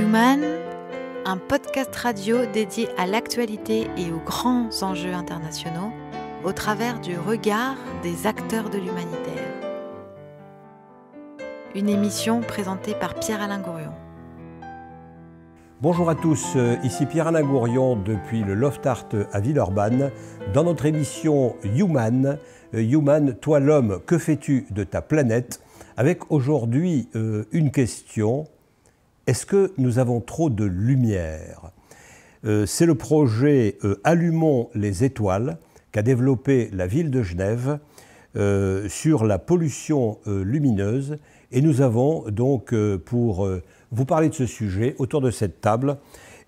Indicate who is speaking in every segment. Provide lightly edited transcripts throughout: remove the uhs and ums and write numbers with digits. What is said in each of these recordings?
Speaker 1: Human, un podcast radio dédié à l'actualité et aux grands enjeux internationaux au travers du regard des acteurs de l'humanitaire. Une émission présentée par Pierre-Alain Gourion.
Speaker 2: Bonjour à tous, ici Pierre-Alain Gourion depuis le Loft Art à Villeurbanne. Dans notre émission Human, toi l'homme, que fais-tu de ta planète? Avec aujourd'hui une question, est-ce que nous avons trop de lumière? C'est le projet Allumons les étoiles qu'a développé la ville de Genève sur la pollution lumineuse. Et nous avons donc, pour vous parler de ce sujet, autour de cette table,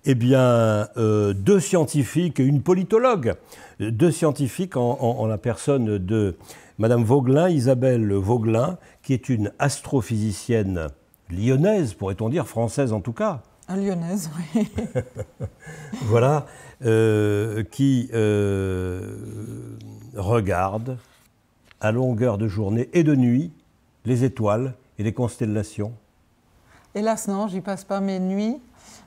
Speaker 2: eh bien, deux scientifiques et une politologue. Deux scientifiques en la personne de Madame Vaugelin, Isabelle Vaugelin, qui est une astrophysicienne lyonnaise, pourrait-on dire, française en tout cas.
Speaker 3: Lyonnaise, oui.
Speaker 2: Voilà, qui regarde à longueur de journée et de nuit les étoiles et les constellations.
Speaker 3: Hélas non, j'y passe pas mes nuits.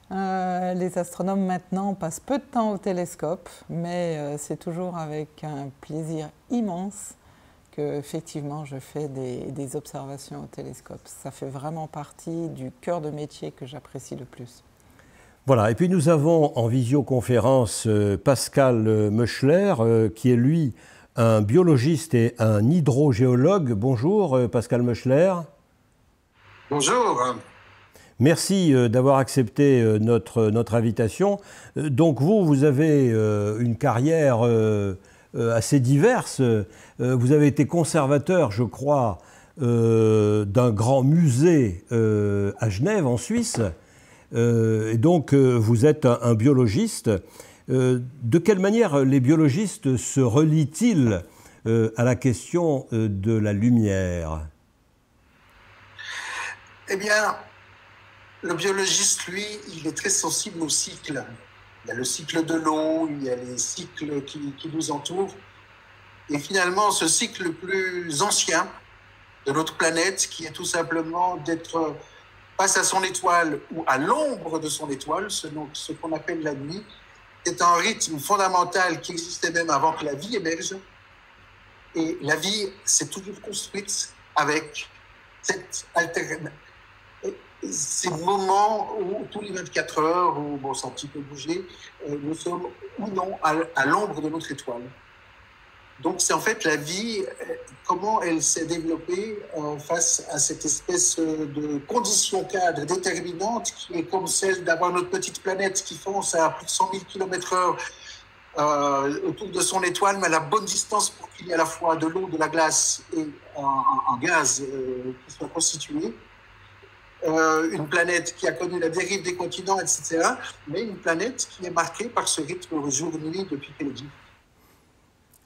Speaker 3: Les astronomes maintenant passent peu de temps au télescope, mais c'est toujours avec un plaisir immense que effectivement je fais des observations au télescope. Ça fait vraiment partie du cœur de métier que j'apprécie le plus.
Speaker 2: Voilà, et puis nous avons en visioconférence Pascal Meuchler, qui est lui un biologiste et un hydrogéologue. Bonjour Pascal Meuchler.
Speaker 4: Bonjour.
Speaker 2: Merci d'avoir accepté notre invitation. Donc vous avez une carrière assez diverse. Vous avez été conservateur, je crois, d'un grand musée à Genève, en Suisse. Et donc vous êtes un biologiste. De quelle manière les biologistes se relient-ils à la question de la lumière ?
Speaker 4: Eh bien, le biologiste, lui, il est très sensible au cycle. Il y a le cycle de l'eau, il y a les cycles qui nous entourent. Et finalement, ce cycle le plus ancien de notre planète, qui est tout simplement d'être face à son étoile ou à l'ombre de son étoile, ce qu'on appelle la nuit, est un rythme fondamental qui existait même avant que la vie émerge. Et la vie s'est toujours construite avec ces moments où tous les 24 heures, où bon, ça a un petit peu bougé, nous sommes ou non à l'ombre de notre étoile. Donc c'est en fait la vie, comment elle s'est développée face à cette espèce de condition cadre déterminante qui est comme celle d'avoir notre petite planète qui fonce à plus de 100 000 km/h autour de son étoile, mais à la bonne distance pour qu'il y ait à la fois de l'eau, de la glace et un gaz qui soit constitué. Une planète qui a connu la dérive des continents, etc., mais une planète qui est marquée par ce rythme jour-nuit depuis qu'elle existe.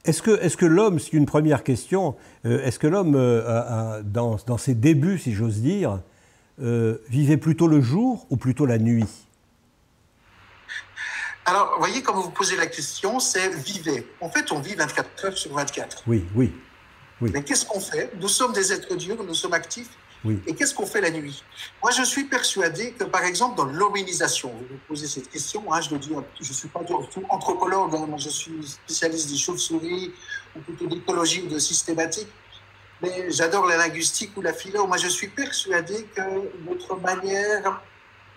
Speaker 2: Est-ce que l'homme, c'est une première question, est-ce que l'homme, dans ses débuts, si j'ose dire, vivait plutôt le jour ou plutôt la nuit?
Speaker 4: Alors, vous voyez, comme vous posez la question, c'est vivait. En fait, on vit 24 heures sur 24.
Speaker 2: Oui.
Speaker 4: Mais qu'est-ce qu'on fait? Nous sommes des êtres durs, nous sommes actifs. Oui. Et qu'est-ce qu'on fait la nuit? Moi, je suis persuadé que, par exemple, dans l'hominisation, vous me posez cette question, je le dis, je ne suis pas du tout anthropologue, moi je suis spécialiste des chauves-souris, ou plutôt d'écologie ou de systématique, mais j'adore la linguistique ou la philo. Moi, je suis persuadé que notre manière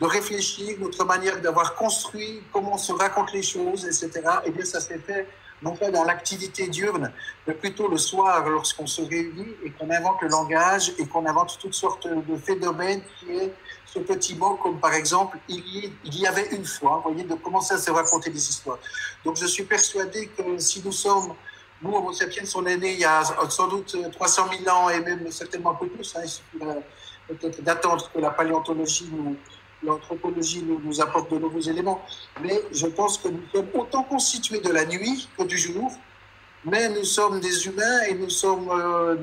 Speaker 4: de réfléchir, notre manière d'avoir construit, comment on se raconte les choses, etc., eh bien, ça s'est fait non pas dans l'activité diurne, mais plutôt le soir lorsqu'on se réunit et qu'on invente le langage et qu'on invente toutes sortes de phénomènes qui est ce petit mot comme par exemple il y avait une fois, vous voyez, de commencer à se raconter des histoires. Donc je suis persuadé que si nous Homo sapiens, on est nés il y a sans doute 300 000 ans et même certainement un peu plus, il suffit peut-être d'attendre que la paléontologie l'anthropologie nous apporte de nouveaux éléments, mais je pense que nous sommes autant constitués de la nuit que du jour, mais nous sommes des humains et nous sommes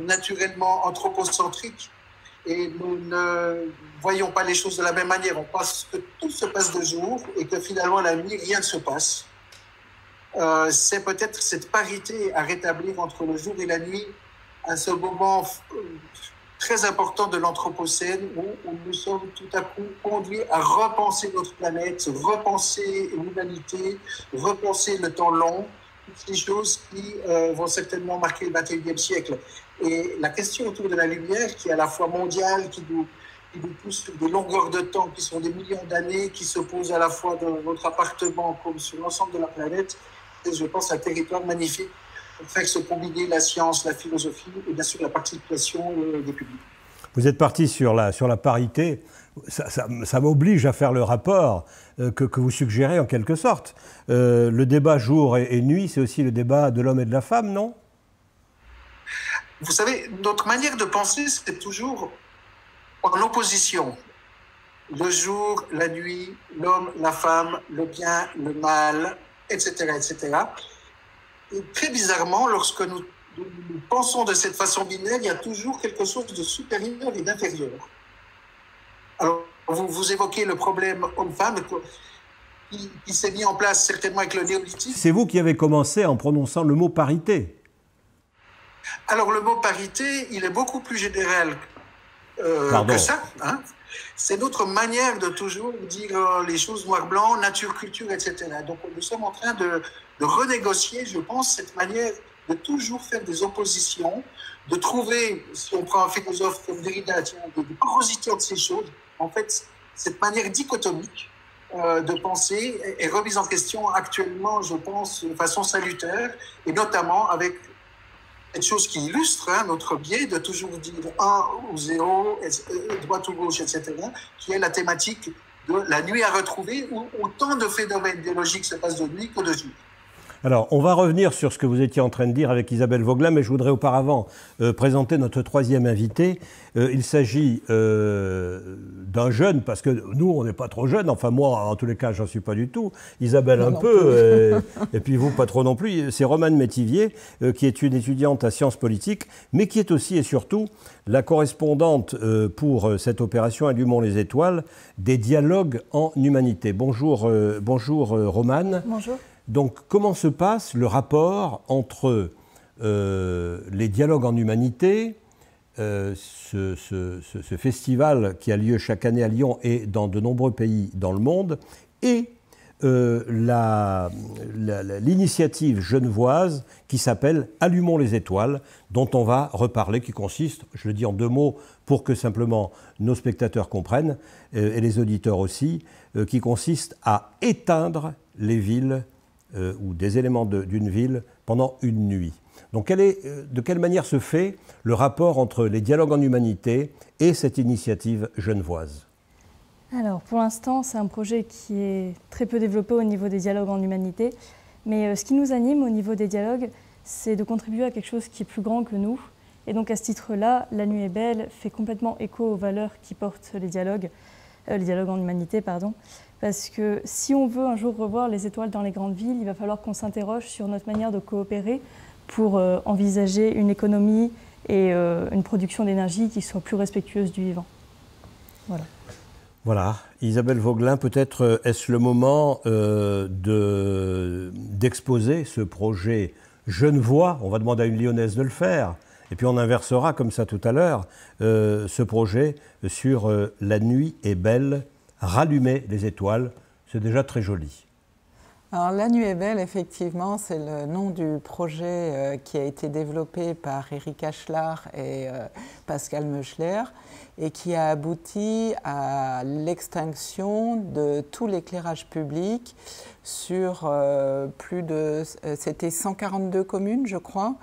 Speaker 4: naturellement anthropocentriques et nous ne voyons pas les choses de la même manière. On pense que tout se passe de jour et que finalement la nuit, rien ne se passe. C'est peut-être cette parité à rétablir entre le jour et la nuit à ce moment très important de l'Anthropocène où nous sommes tout à coup conduits à repenser notre planète, repenser l'humanité, repenser le temps long, toutes ces choses qui vont certainement marquer le XXIe siècle. Et la question autour de la lumière, qui est à la fois mondiale, qui nous pousse sur des longueurs de temps qui sont des millions d'années, qui se posent à la fois dans votre appartement comme sur l'ensemble de la planète, c'est, je pense, un territoire magnifique pour faire se combiner la science, la philosophie et bien sûr la participation des publics.
Speaker 2: Vous êtes parti sur la parité. Ça m'oblige à faire le rapport que vous suggérez en quelque sorte. Le débat jour et nuit, c'est aussi le débat de l'homme et de la femme, non?
Speaker 4: Vous savez, notre manière de penser, c'est toujours en opposition. Le jour, la nuit, l'homme, la femme, le bien, le mal, etc., etc. Et très bizarrement, lorsque nous pensons de cette façon binaire, il y a toujours quelque chose de supérieur et d'inférieur. Alors, vous évoquez le problème homme-femme qui s'est mis en place certainement avec le néolithisme.
Speaker 2: C'est vous qui avez commencé en prononçant le mot parité.
Speaker 4: Alors, le mot parité, il est beaucoup plus général que ça. Hein. C'est notre manière de toujours dire les choses noir-blanc, nature, culture, etc. Donc, nous sommes en train de renégocier, je pense, cette manière de toujours faire des oppositions, de trouver, si on prend un philosophe comme Derrida, des porosités entre ces choses. En fait, cette manière dichotomique de penser est remise en question actuellement, je pense, de façon salutaire, et notamment avec cette chose qui illustre notre biais de toujours dire 1 ou 0, droite ou gauche, etc., qui est la thématique de la nuit à retrouver, où autant de phénomènes biologiques se passent de nuit que de jour.
Speaker 2: Alors, on va revenir sur ce que vous étiez en train de dire avec Isabelle Vauglin, mais je voudrais auparavant présenter notre troisième invité. Il s'agit d'un jeune, parce que nous, on n'est pas trop jeunes, enfin moi, en tous les cas, j'en suis pas du tout, Isabelle un peu, et puis vous, pas trop non plus. C'est Romane Métivier, qui est une étudiante à sciences politiques, mais qui est aussi et surtout la correspondante pour cette opération Allumons les étoiles, des dialogues en humanité. Bonjour, bonjour Romane.
Speaker 5: Bonjour.
Speaker 2: Donc, comment se passe le rapport entre les dialogues en humanité, ce festival qui a lieu chaque année à Lyon et dans de nombreux pays dans le monde, et l'initiative genevoise qui s'appelle Allumons les étoiles, dont on va reparler, qui consiste, je le dis en 2 mots pour que simplement nos spectateurs comprennent, et les auditeurs aussi, qui consiste à éteindre les villes ou des éléments d'une ville pendant une nuit. Donc de quelle manière se fait le rapport entre les dialogues en humanité et cette initiative genevoise?
Speaker 5: Alors pour l'instant, c'est un projet qui est très peu développé au niveau des dialogues en humanité, mais ce qui nous anime au niveau des dialogues, c'est de contribuer à quelque chose qui est plus grand que nous. Et donc à ce titre-là, La Nuit est belle fait complètement écho aux valeurs qui portent les dialogues en humanité, pardon. Parce que si on veut un jour revoir les étoiles dans les grandes villes, il va falloir qu'on s'interroge sur notre manière de coopérer pour envisager une économie et une production d'énergie qui soit plus respectueuse du vivant. Voilà.
Speaker 2: Voilà. Isabelle Vauglin, peut-être est-ce le moment d'exposer ce projet genevois? On va demander à une Lyonnaise de le faire. Et puis on inversera comme ça tout à l'heure ce projet sur La Nuit est belle, rallumer les étoiles. C'est déjà très joli.
Speaker 3: Alors, La Nuit est belle, effectivement, c'est le nom du projet qui a été développé par Eric Ashlar et Pascal Meuchler et qui a abouti à l'extinction de tout l'éclairage public sur plus de... C'était 142 communes, je crois,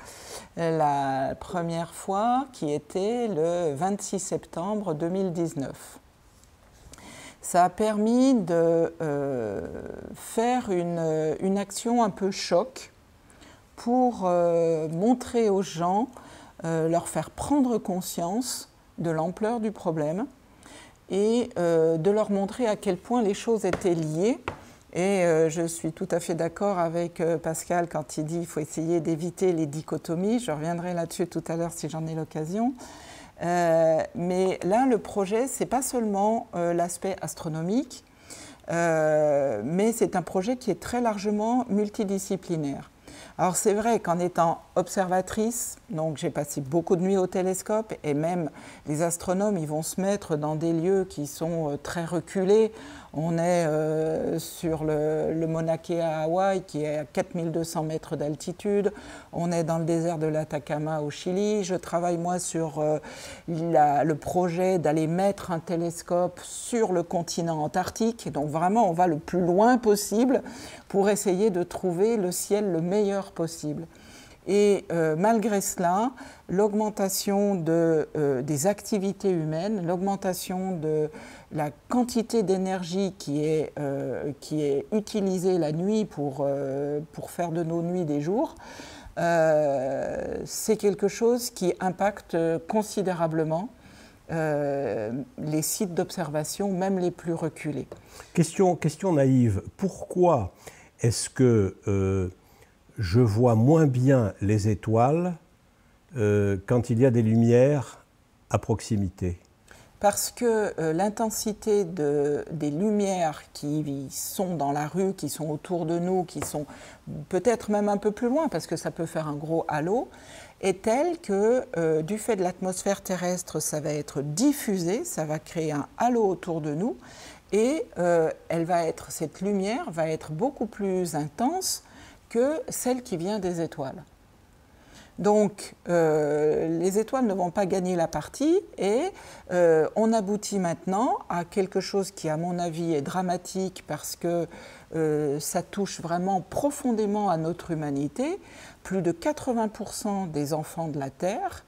Speaker 3: la première fois, qui était le 26 septembre 2019. Ça a permis de faire une action un peu choc pour montrer aux gens, leur faire prendre conscience de l'ampleur du problème et de leur montrer à quel point les choses étaient liées. Et je suis tout à fait d'accord avec Pascal quand il dit qu'il faut essayer d'éviter les dichotomies. Je reviendrai là-dessus tout à l'heure si j'en ai l'occasion. Mais là, le projet, ce n'est pas seulement l'aspect astronomique, mais c'est un projet qui est très largement multidisciplinaire. Alors c'est vrai qu'en étant observatrice, donc j'ai passé beaucoup de nuits au télescope et même les astronomes ils vont se mettre dans des lieux qui sont très reculés. On est sur le Mauna Kea à Hawaï qui est à 4200 mètres d'altitude. On est dans le désert de l'Atacama au Chili. Je travaille moi sur le projet d'aller mettre un télescope sur le continent antarctique. Donc vraiment on va le plus loin possible pour essayer de trouver le ciel le meilleur possible. Et malgré cela, l'augmentation des activités humaines, l'augmentation de la quantité d'énergie qui est utilisée la nuit pour faire de nos nuits des jours, c'est quelque chose qui impacte considérablement les sites d'observation, même les plus reculés.
Speaker 2: Question naïve, pourquoi est-ce que je vois moins bien les étoiles quand il y a des lumières à proximité?
Speaker 3: Parce que l'intensité des lumières qui sont dans la rue, qui sont autour de nous, qui sont peut-être même un peu plus loin, parce que ça peut faire un gros halo, est telle que du fait de l'atmosphère terrestre, ça va être diffusé, ça va créer un halo autour de nous, et cette lumière va être beaucoup plus intense que celle qui vient des étoiles. Donc, les étoiles ne vont pas gagner la partie et on aboutit maintenant à quelque chose qui, à mon avis, est dramatique parce que ça touche vraiment profondément à notre humanité. Plus de 80% des enfants de la Terre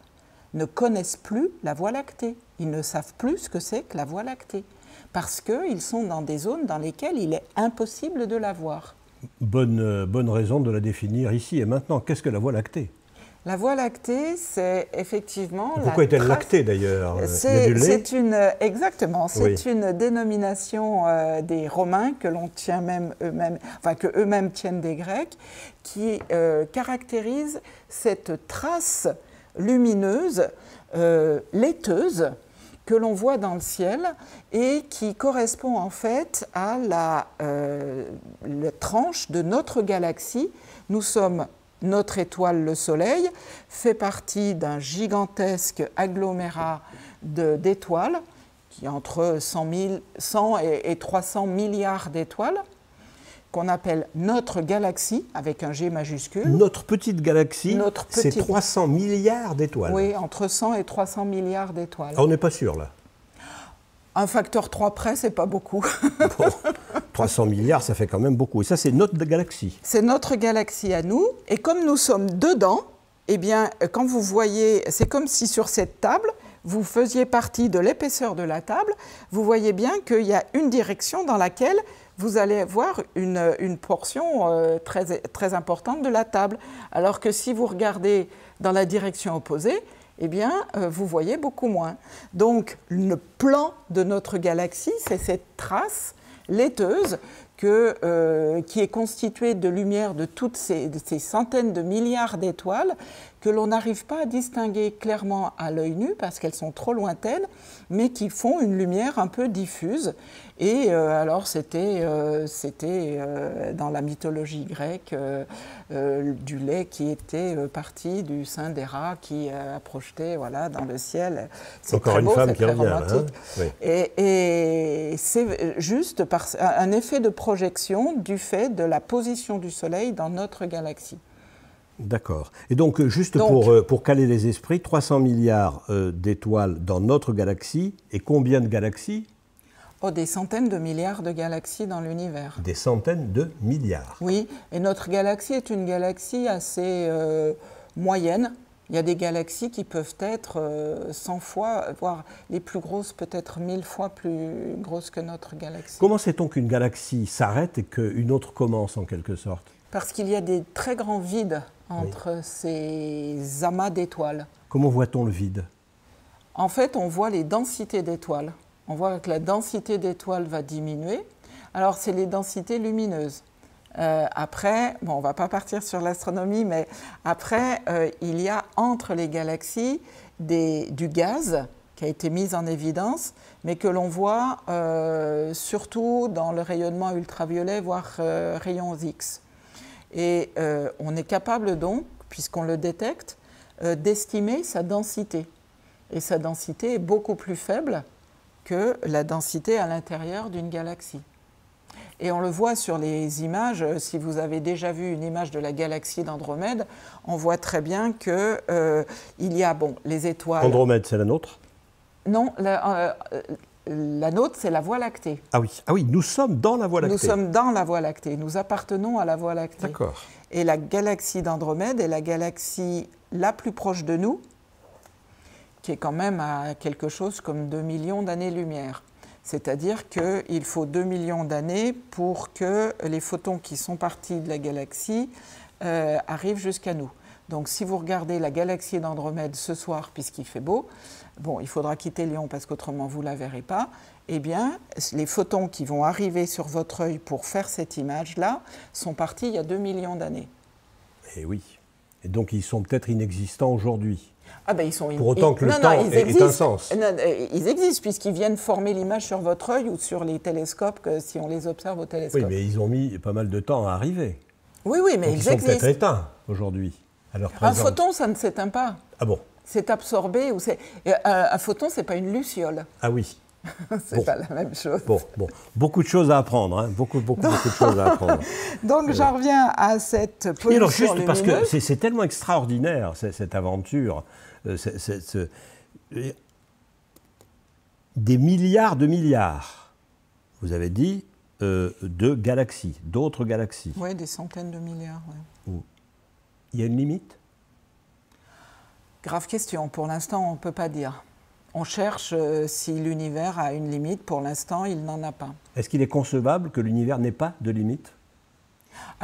Speaker 3: ne connaissent plus la Voie lactée. Ils ne savent plus ce que c'est que la Voie lactée parce qu'ils sont dans des zones dans lesquelles il est impossible de la voir.
Speaker 2: Bonne raison de la définir ici et maintenant. Qu'est-ce que la Voie lactée?
Speaker 3: La Voie lactée, c'est effectivement...
Speaker 2: Pourquoi est-elle lactée d'ailleurs?
Speaker 3: Exactement, c'est une dénomination des Romains que l'on tient que eux-mêmes tiennent des Grecs, qui caractérise cette trace lumineuse, laiteuse, que l'on voit dans le ciel et qui correspond en fait à la tranche de notre galaxie. Notre étoile, le Soleil, fait partie d'un gigantesque agglomérat d'étoiles, qui est entre 100 et 300 milliards d'étoiles, qu'on appelle notre galaxie, avec un G majuscule.
Speaker 2: Notre petite galaxie, c'est 300 milliards d'étoiles.
Speaker 3: Oui, entre 100 et 300 milliards d'étoiles.
Speaker 2: On n'est pas sûr, là.
Speaker 3: Un facteur 3 près, c'est pas beaucoup.
Speaker 2: Bon, 300 milliards, ça fait quand même beaucoup. Et ça, c'est notre galaxie.
Speaker 3: C'est notre galaxie à nous. Et comme nous sommes dedans, eh bien, quand vous voyez, c'est comme si sur cette table, vous faisiez partie de l'épaisseur de la table. Vous voyez bien qu'il y a une direction dans laquelle vous allez voir une portion très importante de la table. Alors que si vous regardez dans la direction opposée, eh bien, vous voyez beaucoup moins. Donc, le plan de notre galaxie, c'est cette trace laiteuse qui est constituée de lumière de toutes ces centaines de milliards d'étoiles que l'on n'arrive pas à distinguer clairement à l'œil nu parce qu'elles sont trop lointaines, mais qui font une lumière un peu diffuse. Et alors c'était dans la mythologie grecque du lait qui était parti du sein des rats qui a projeté dans le ciel.
Speaker 2: C'est encore une femme qui revient, romantique.
Speaker 3: Hein, oui. Et c'est juste un effet de projection du fait de la position du Soleil dans notre galaxie.
Speaker 2: D'accord. Et donc, juste pour caler les esprits, 300 milliards d'étoiles dans notre galaxie, et combien de galaxies?
Speaker 3: Des centaines de milliards de galaxies dans l'univers.
Speaker 2: Des centaines de milliards?
Speaker 3: Oui, et notre galaxie est une galaxie assez moyenne. Il y a des galaxies qui peuvent être 100 fois, voire les plus grosses peut-être 1000 fois plus grosses que notre galaxie.
Speaker 2: Comment sait-on qu'une galaxie s'arrête et qu'une autre commence en quelque sorte?
Speaker 3: Parce qu'il y a des très grands vides entre ces amas d'étoiles.
Speaker 2: Comment voit-on le vide?
Speaker 3: En fait, on voit les densités d'étoiles. On voit que la densité d'étoiles va diminuer. Alors, c'est les densités lumineuses. Après, on ne va pas partir sur l'astronomie, mais après, il y a entre les galaxies du gaz qui a été mis en évidence, mais que l'on voit surtout dans le rayonnement ultraviolet, voire rayons X. Et on est capable donc, puisqu'on le détecte, d'estimer sa densité. Et sa densité est beaucoup plus faible que la densité à l'intérieur d'une galaxie. Et on le voit sur les images, si vous avez déjà vu une image de la galaxie d'Andromède, on voit très bien qu'il y a les étoiles...
Speaker 2: Andromède, c'est la nôtre?
Speaker 3: Non, la nôtre, c'est la Voie lactée.
Speaker 2: Ah oui, nous sommes dans la Voie lactée.
Speaker 3: Nous sommes dans la Voie lactée, nous appartenons à la Voie lactée.
Speaker 2: D'accord.
Speaker 3: Et la galaxie d'Andromède est la galaxie la plus proche de nous, qui est quand même à quelque chose comme 2 millions d'années-lumière. C'est-à-dire qu'il faut 2 millions d'années pour que les photons qui sont partis de la galaxie arrivent jusqu'à nous. Donc si vous regardez la galaxie d'Andromède ce soir, puisqu'il fait beau, il faudra quitter Lyon parce qu'autrement vous ne la verrez pas, eh bien les photons qui vont arriver sur votre œil pour faire cette image-là sont partis il y a 2 millions d'années.
Speaker 2: Eh oui. Et donc ils sont peut-être inexistants aujourd'hui.
Speaker 3: Ah ben, ils sont
Speaker 2: pour autant que le temps ait un sens.
Speaker 3: Ils existent puisqu'ils viennent former l'image sur votre œil ou sur les télescopes si on les observe au télescope.
Speaker 2: Oui, mais ils ont mis pas mal de temps à arriver.
Speaker 3: Oui, mais
Speaker 2: donc
Speaker 3: ils
Speaker 2: sont
Speaker 3: existent.
Speaker 2: Peut-être éteints aujourd'hui.
Speaker 3: Un photon, ça ne s'éteint pas.
Speaker 2: Ah bon?
Speaker 3: C'est absorbé. Un photon, ce n'est pas une luciole.
Speaker 2: Ah oui.
Speaker 3: C'est pas la même chose.
Speaker 2: Bon. Beaucoup de choses à apprendre, hein. Beaucoup de choses à apprendre.
Speaker 3: Donc j'en reviens à cette pollution
Speaker 2: alors juste
Speaker 3: lumineuse.
Speaker 2: parce que c'est tellement extraordinaire cette aventure, des milliards de milliards, vous avez dit, de galaxies, d'autres galaxies.
Speaker 3: Oui, des centaines de milliards. Ouais.
Speaker 2: Il y a une limite?
Speaker 3: Grave question. Pour l'instant, on ne peut pas dire. On cherche si l'univers a une limite. Pour l'instant, il n'en a pas.
Speaker 2: Est-ce qu'il est concevable que l'univers n'ait pas de limite?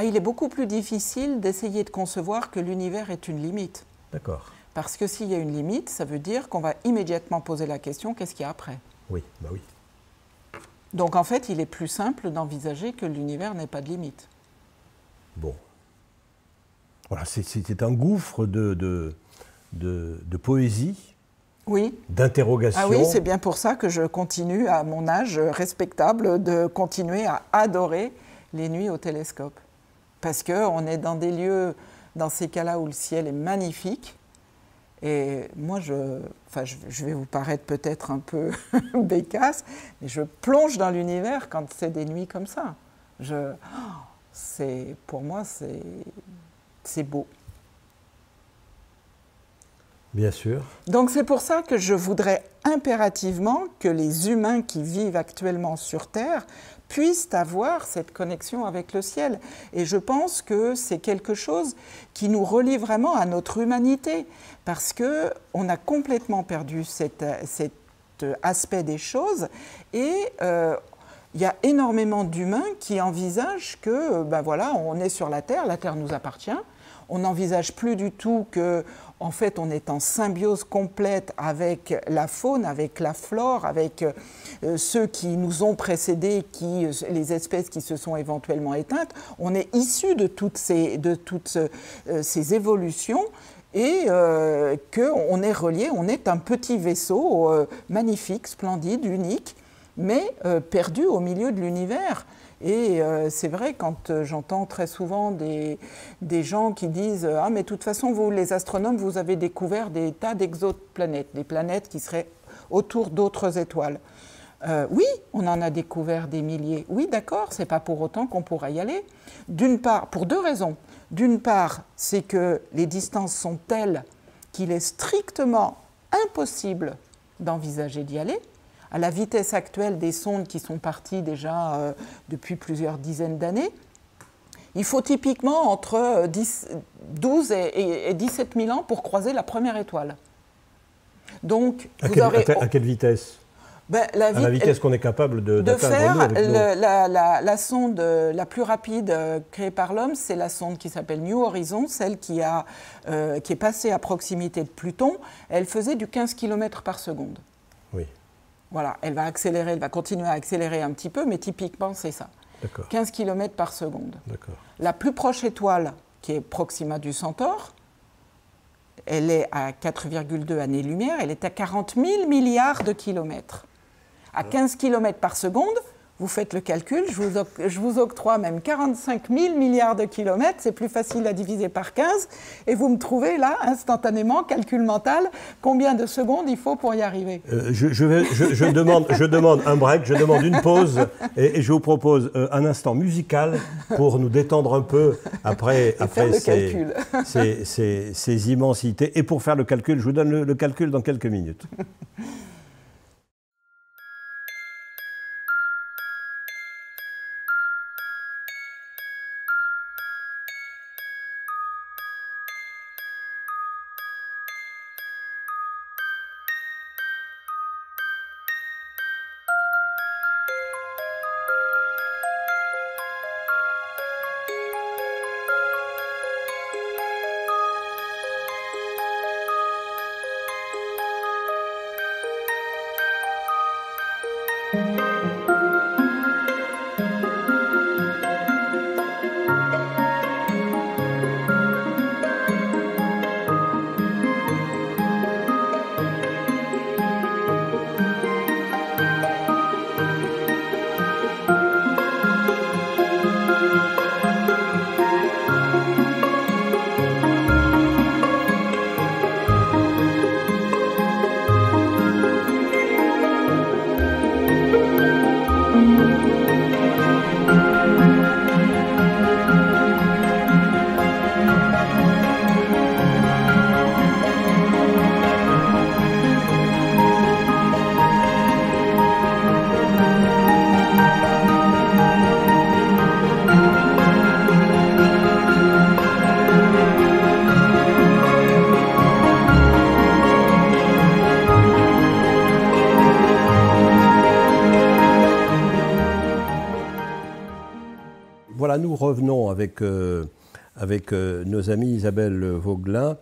Speaker 3: Il est beaucoup plus difficile d'essayer de concevoir que l'univers est une limite.
Speaker 2: D'accord.
Speaker 3: Parce que s'il y a une limite, ça veut dire qu'on va immédiatement poser la question, qu'est-ce qu'il y a après?
Speaker 2: Oui, bah oui.
Speaker 3: Donc en fait, il est plus simple d'envisager que l'univers n'ait pas de limite.
Speaker 2: Bon. Voilà, c'est un gouffre de poésie.
Speaker 3: Oui.
Speaker 2: D'interrogation.
Speaker 3: Ah oui, c'est bien pour ça que je continue, à mon âge respectable, de continuer à adorer les nuits au télescope. Parce qu'on est dans des lieux, dans ces cas-là, où le ciel est magnifique. Et moi, je vais vous paraître peut-être un peu bécasse, mais je plonge dans l'univers quand c'est des nuits comme ça. Pour moi, c'est beau.
Speaker 2: Bien sûr.
Speaker 3: Donc c'est pour ça que je voudrais impérativement que les humains qui vivent actuellement sur Terre puissent avoir cette connexion avec le ciel. Et je pense que c'est quelque chose qui nous relie vraiment à notre humanité, parce qu'on a complètement perdu cet aspect des choses, et il y a énormément d'humains qui envisagent que, on est sur la Terre nous appartient, on n'envisage plus du tout que, en fait, on est en symbiose complète avec la faune, avec la flore, avec ceux qui nous ont précédés, les espèces qui se sont éventuellement éteintes. On est issus de toutes ces évolutions et qu'on est relié, on est un petit vaisseau magnifique, splendide, unique, mais perdu au milieu de l'univers. Et c'est vrai, quand j'entends très souvent des gens qui disent « Ah, mais de toute façon, vous, les astronomes, vous avez découvert des tas d'exoplanètes, des planètes qui seraient autour d'autres étoiles. » Oui, on en a découvert des milliers. Oui, d'accord, c'est pas pour autant qu'on pourra y aller. D'une part, pour deux raisons. D'une part, c'est que les distances sont telles qu'il est strictement impossible d'envisager d'y aller. À la vitesse actuelle des sondes qui sont parties déjà depuis plusieurs dizaines d'années, il faut typiquement entre 12 et 17 000 ans pour croiser la première étoile. Donc,
Speaker 2: à quelle vitesse? À la vitesse qu'on est capable d'atteindre
Speaker 3: faire.
Speaker 2: Nous avec
Speaker 3: la sonde la plus rapide créée par l'homme, c'est la sonde qui s'appelle New Horizons, celle qui est passée à proximité de Pluton. Elle faisait du 15 km par seconde. Oui. Voilà, elle va accélérer, elle va continuer à accélérer un petit peu, mais typiquement, c'est ça. 15 km par seconde. La plus proche étoile, qui est Proxima du Centaure, elle est à 4,2 années-lumière, elle est à 40 000 milliards de kilomètres. À 15 km par seconde, Vous faites le calcul, je vous octroie même 45 000 milliards de kilomètres, c'est plus facile à diviser par 15, et vous me trouvez là, instantanément, calcul mental, combien de secondes il faut pour y arriver.
Speaker 2: Je demande un break, je demande une pause, et je vous propose un instant musical pour nous détendre un peu après ces immensités. Et pour faire le calcul, je vous donne le calcul dans quelques minutes. Voilà, nous revenons avec nos amis Isabelle Vaugelin,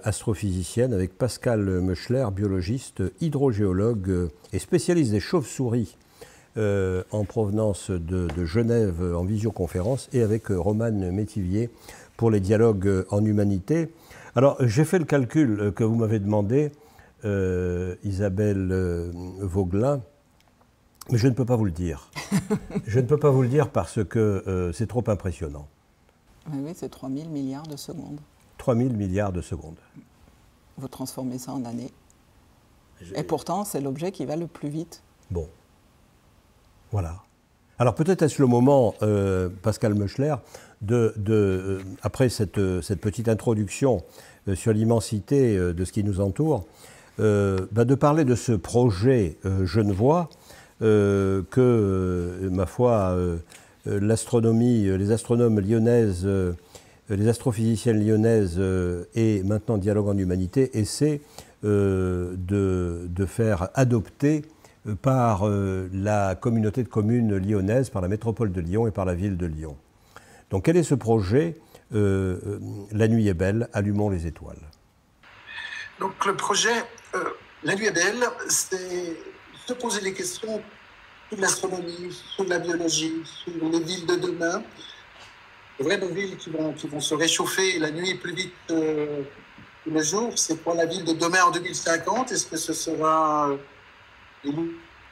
Speaker 2: astrophysicienne, avec Pascal Meuchler, biologiste, hydrogéologue et spécialiste des chauves-souris en provenance de Genève en visioconférence, et avec Romane Métivier pour les dialogues en humanité. Alors, j'ai fait le calcul que vous m'avez demandé, Isabelle Vaugelin, mais je ne peux pas vous le dire. Je ne peux pas vous le dire parce que c'est trop impressionnant.
Speaker 3: Oui, c'est 3 000 milliards de secondes.
Speaker 2: 3 000 milliards de secondes.
Speaker 3: Vous transformez ça en années. Et pourtant, c'est l'objet qui va le plus vite.
Speaker 2: Bon. Voilà. Alors peut-être est-ce le moment, Pascal Meuchler, après cette petite introduction sur l'immensité de ce qui nous entoure, de parler de ce projet genevois que, ma foi, l'astronomie, les astronomes lyonnaises, les astrophysiciennes lyonnaises et maintenant Dialogue en Humanité essaient de faire adopter par la communauté de communes lyonnaise, par la métropole de Lyon et par la ville de Lyon. Donc quel est ce projet La nuit est belle, allumons les étoiles.
Speaker 4: Donc le projet La nuit est belle, c'est se poser des questions sur l'astronomie, sur la biologie, sur les villes de demain. Vraiment villes qui vont se réchauffer la nuit plus vite tous les jours. C'est quoi la ville de demain en 2050? Est-ce que ce sera des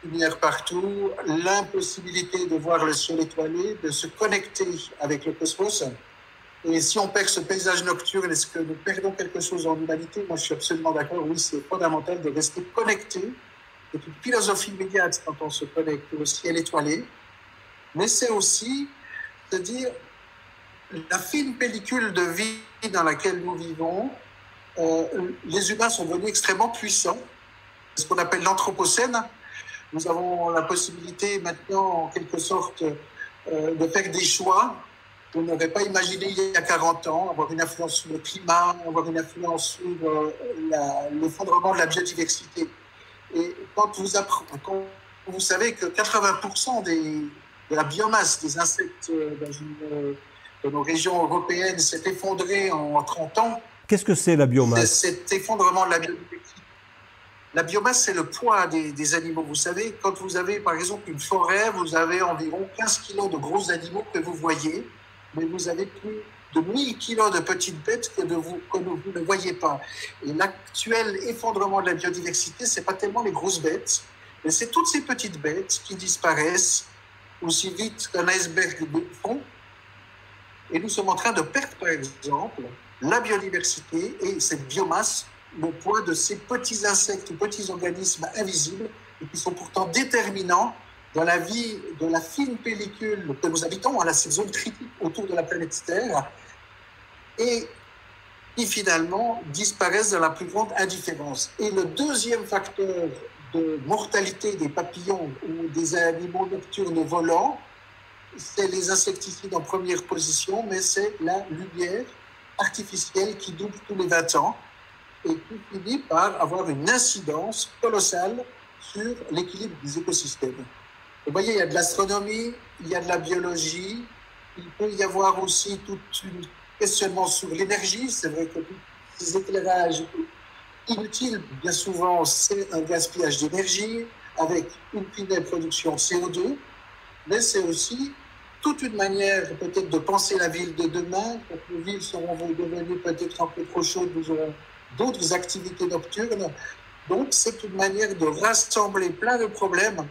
Speaker 4: lumières partout, l'impossibilité de voir le ciel étoilé, de se connecter avec le cosmos? Et si on perd ce paysage nocturne, est-ce que nous perdons quelque chose en humanité? Moi, je suis absolument d'accord. Oui, c'est fondamental de rester connecté. C'est une philosophie immédiate quand on se connecte au ciel étoilé. Mais c'est aussi, c'est-à-dire, la fine pellicule de vie dans laquelle nous vivons. Les humains sont devenus extrêmement puissants. C'est ce qu'on appelle l'anthropocène. Nous avons la possibilité maintenant, en quelque sorte, de faire des choix qu'on n'aurait pas imaginé il y a 40 ans, avoir une influence sur le climat, avoir une influence sur l'effondrement de la biodiversité. Et quand vous savez que 80% de la biomasse des insectes dans nos régions européennes s'est effondrée en 30 ans.
Speaker 2: Qu'est-ce que c'est la biomasse?
Speaker 4: Cet effondrement de la biodiversité. La biomasse, c'est le poids des animaux. Vous savez, quand vous avez par exemple une forêt, vous avez environ 15 kilos de gros animaux que vous voyez, mais vous avez plus de 1000 kilos de petites bêtes que vous ne voyez pas. Et l'actuel effondrement de la biodiversité, ce n'est pas tellement les grosses bêtes, mais c'est toutes ces petites bêtes qui disparaissent aussi vite qu'un iceberg de fond. Et nous sommes en train de perdre, par exemple, la biodiversité et cette biomasse, le poids de ces petits insectes ou petits organismes invisibles et qui sont pourtant déterminants dans la vie de la fine pellicule que nous habitons, à cette zone critique autour de la planète Terre, et qui finalement disparaissent dans la plus grande indifférence. Et le deuxième facteur de mortalité des papillons ou des animaux nocturnes volants, c'est les insecticides en première position, mais c'est la lumière artificielle qui double tous les 20 ans et qui finit par avoir une incidence colossale sur l'équilibre des écosystèmes. Vous voyez, il y a de l'astronomie, il y a de la biologie, il peut y avoir aussi tout un questionnement sur l'énergie. C'est vrai que ces éclairages inutiles, bien souvent, c'est un gaspillage d'énergie avec une finie production de CO2, mais c'est aussi toute une manière peut-être de penser la ville de demain. Quand les villes seront devenues peut-être un peu trop chaudes, nous aurons d'autres activités nocturnes. Donc, c'est une manière de rassembler plein de problèmes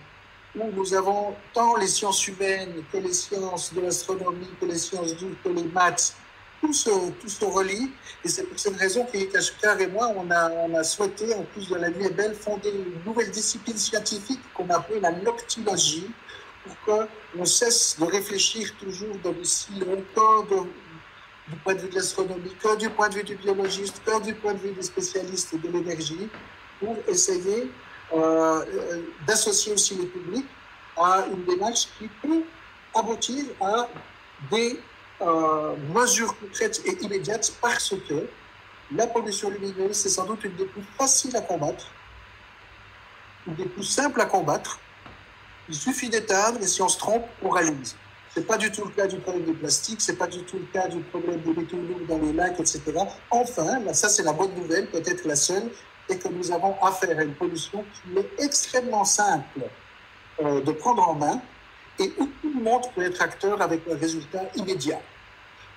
Speaker 4: où nous avons tant les sciences humaines que les sciences de l'astronomie, que les sciences dures, que les maths, tout se relie. Et c'est pour cette raison qu'Ikashkar et moi, on a souhaité, en plus de La Nuit est belle, fonder une nouvelle discipline scientifique qu'on appelle la noctilologie, pour qu'on cesse de réfléchir toujours dans des silos, du point de vue de l'astronomie, que du point de vue du biologiste, que du point de vue des spécialistes de l'énergie, pour essayer d'associer aussi le public à une démarche qui peut aboutir à des mesures concrètes et immédiates, parce que la pollution lumineuse, c'est sans doute une des plus faciles à combattre, une des plus simples à combattre. Il suffit d'éteindre et si on se trompe, on réalise. Ce n'est pas du tout le cas du problème du plastique, ce n'est pas du tout le cas du problème des métaux lourds dans les lacs, etc. Enfin, là, ça c'est la bonne nouvelle, peut-être la seule, c'est que nous avons affaire à une pollution qui est extrêmement simple de prendre en main et où tout le monde peut être acteur avec un résultat immédiat.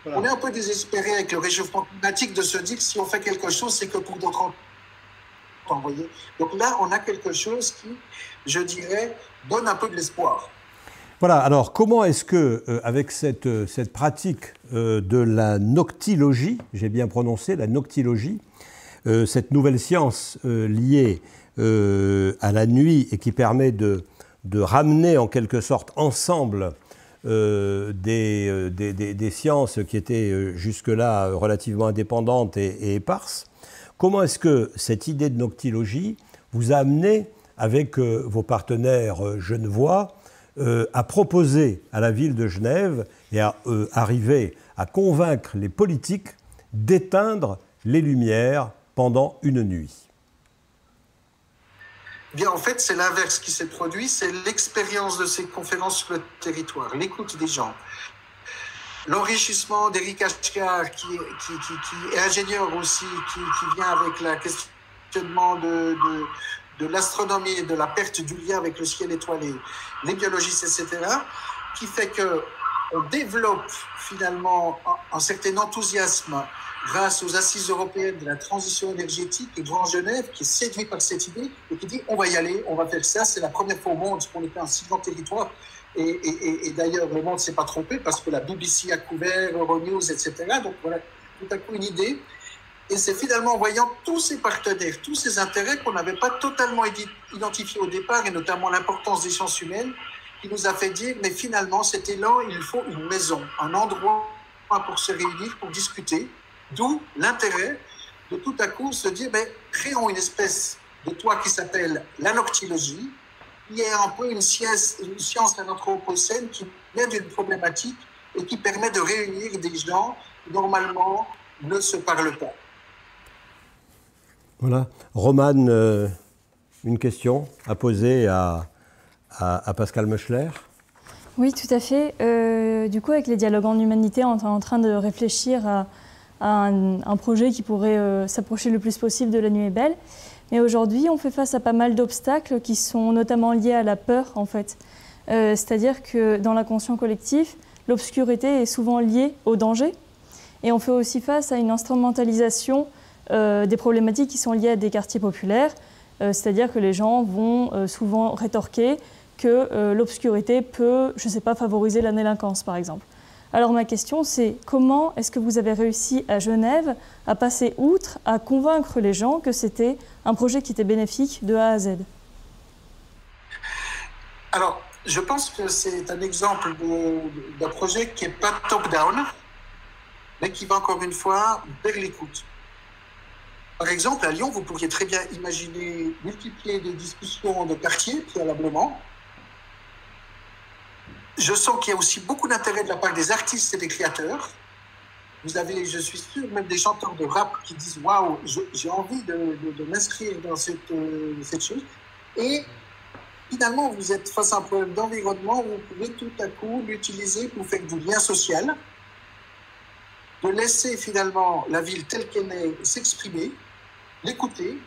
Speaker 4: Voilà. On est un peu désespéré avec le réchauffement climatique de se dire que si on fait quelque chose, c'est que pour d'autres temps. Donc là, on a quelque chose qui, je dirais, donne un peu de l'espoir.
Speaker 2: Voilà, alors comment est-ce que, avec cette pratique de la noctilologie, j'ai bien prononcé, la noctilologie, cette nouvelle science liée à la nuit et qui permet de ramener en quelque sorte ensemble des sciences qui étaient jusque-là relativement indépendantes et éparses, comment est-ce que cette idée de noctilologie vous a amené, avec vos partenaires genevois, à proposer à la ville de Genève et à arriver à convaincre les politiques d'éteindre les lumières pendant une nuit?
Speaker 4: Bien, en fait, c'est l'inverse qui s'est produit, c'est l'expérience de ces conférences sur le territoire, l'écoute des gens. L'enrichissement d'Éric Ashkar, qui est ingénieur aussi, qui vient avec le questionnement de l'astronomie et de la perte du lien avec le ciel étoilé, les biologistes, etc., qui fait qu'on développe finalement un certain enthousiasme grâce aux assises européennes de la transition énergétique et Grand Genève, qui est séduit par cette idée et qui dit on va y aller, on va faire ça, c'est la première fois au monde qu'on était un si grand territoire. Et d'ailleurs, le monde ne s'est pas trompé parce que la BBC a couvert, Euronews, etc. Donc voilà, tout à coup une idée. Et c'est finalement en voyant tous ces partenaires, tous ces intérêts qu'on n'avait pas totalement identifiés au départ, et notamment l'importance des sciences humaines, qui nous a fait dire, mais finalement, cet élan, il faut une maison, un endroit pour se réunir, pour discuter, d'où l'intérêt de tout à coup se dire, mais créons une espèce de toit qui s'appelle la noctilologie, qui est un peu une science de l'anthropocène qui vient d'une problématique et qui permet de réunir des gens qui, normalement, ne se parlent pas.
Speaker 2: Voilà. Romane, une question à poser à Pascal Meuchler.
Speaker 5: Oui, tout à fait. Du coup, avec les dialogues en humanité, on est en train de réfléchir à un projet qui pourrait s'approcher le plus possible de La Nuit est belle. Mais aujourd'hui, on fait face à pas mal d'obstacles qui sont notamment liés à la peur, en fait. C'est-à-dire que dans l'inconscient collectif, l'obscurité est souvent liée au danger. Et on fait aussi face à une instrumentalisation des problématiques qui sont liées à des quartiers populaires. C'est-à-dire que les gens vont souvent rétorquer que l'obscurité peut, je ne sais pas, favoriser la délinquance, par exemple. Alors ma question, c'est comment est-ce que vous avez réussi à Genève à passer outre, à convaincre les gens que c'était un projet qui était bénéfique de A à Z?
Speaker 4: Alors, je pense que c'est un exemple d'un projet qui n'est pas top-down, mais qui va encore une fois vers l'écoute. Par exemple, à Lyon, vous pourriez très bien imaginer multiplier des discussions de quartier, préalablement. Je sens qu'il y a aussi beaucoup d'intérêt de la part des artistes et des créateurs. Vous avez, je suis sûr, même des chanteurs de rap qui disent « Waouh, j'ai envie de m'inscrire dans cette chose ». Et finalement, vous êtes face à un problème d'environnement où vous pouvez tout à coup l'utiliser pour faire du lien social, de laisser finalement la ville telle qu'elle est s'exprimer, l'écouter,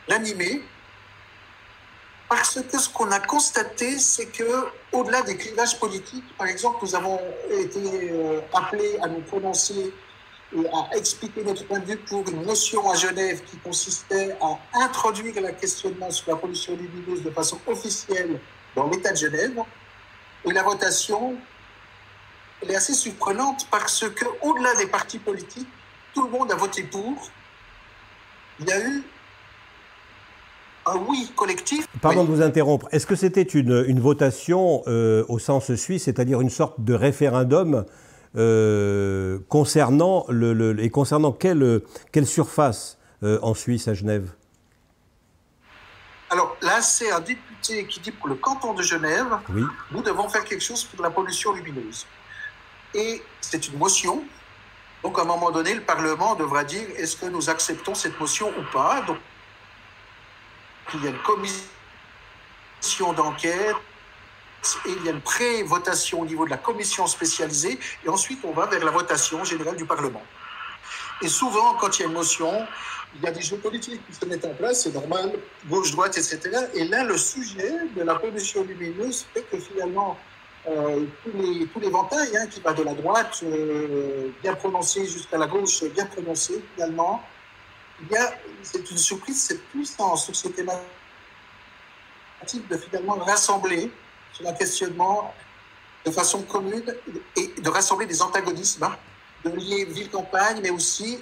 Speaker 4: l'animer. Parce que ce qu'on a constaté, c'est qu'au-delà des clivages politiques, par exemple, nous avons été appelés à nous prononcer et à expliquer notre point de vue pour une motion à Genève qui consistait à introduire le questionnement sur la pollution lumineuse de façon officielle dans l'État de Genève. Et la votation, elle est assez surprenante parce qu'au-delà des partis politiques, tout le monde a voté pour. Il y a eu un oui collectif.
Speaker 2: Pardon de vous interrompre. Est-ce que c'était une votation au sens suisse, c'est-à-dire une sorte de référendum concernant quelle surface en Suisse, à Genève?
Speaker 4: Alors là, c'est un député qui dit pour le canton de Genève, oui, nous devons faire quelque chose pour la pollution lumineuse. Et c'est une motion. Donc à un moment donné, le Parlement devra dire est-ce que nous acceptons cette motion ou pas. Donc il y a une commission d'enquête et il y a une pré-votation au niveau de la commission spécialisée et ensuite on va vers la votation générale du Parlement. Et souvent, quand il y a une motion, il y a des jeux politiques qui se mettent en place, c'est normal, gauche, droite, etc. Et là, le sujet de la pollution lumineuse fait que finalement, tous les ventailles, qui va de la droite bien prononcée jusqu'à la gauche bien prononcée, finalement, c'est une surprise, cette puissance sur ces thématiques de finalement rassembler sur un questionnement de façon commune et de rassembler des antagonismes, de lier ville-campagne, mais aussi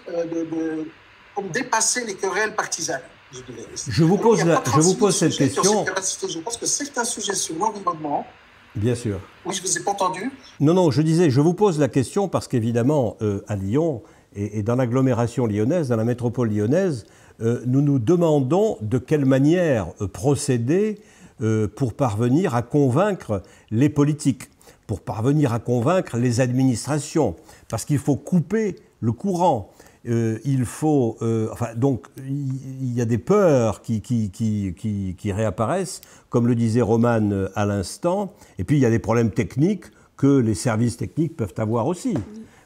Speaker 4: pour dépasser les querelles partisanes.
Speaker 2: Je vous pose cette question.
Speaker 4: Je pense que certains sujets sur l'environnement.
Speaker 2: Bien sûr.
Speaker 4: Oui, je ne vous ai pas entendu.
Speaker 2: Non, je disais, je vous pose la question parce qu'évidemment, à Lyon et dans l'agglomération lyonnaise, dans la métropole lyonnaise, nous nous demandons de quelle manière procéder pour parvenir à convaincre les politiques, pour parvenir à convaincre les administrations, parce qu'il faut couper le courant. Il faut, donc il y a des peurs qui réapparaissent, comme le disait Romane à l'instant, et puis il y a des problèmes techniques que les services techniques peuvent avoir aussi.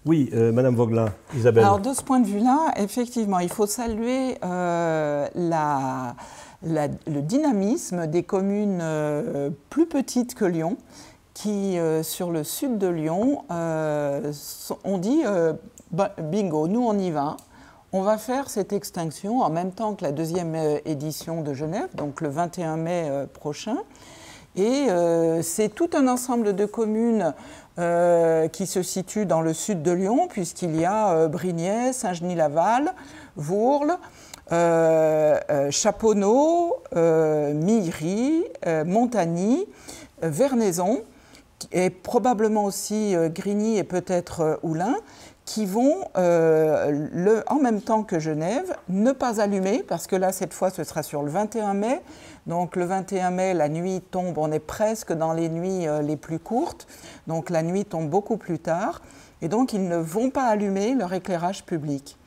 Speaker 2: Oui, Madame Vaugelin, Isabelle.
Speaker 3: Alors de ce point de vue-là, effectivement, il faut saluer le dynamisme des communes plus petites que Lyon, qui, sur le sud de Lyon, ont dit bingo, nous on y va, on va faire cette extinction en même temps que la deuxième édition de Genève, donc le 21 mai prochain. Et c'est tout un ensemble de communes qui se situent dans le sud de Lyon, puisqu'il y a Brignais, Saint-Genis-Laval, Vourles, Chaponneau, Millery, Montagny, Vernaison, et probablement aussi Grigny et peut-être Oulin, qui vont, en même temps que Genève, ne pas allumer, parce que là, cette fois, ce sera sur le 21 mai. Donc le 21 mai, la nuit tombe, on est presque dans les nuits les plus courtes, donc la nuit tombe beaucoup plus tard, et donc ils ne vont pas allumer leur éclairage public.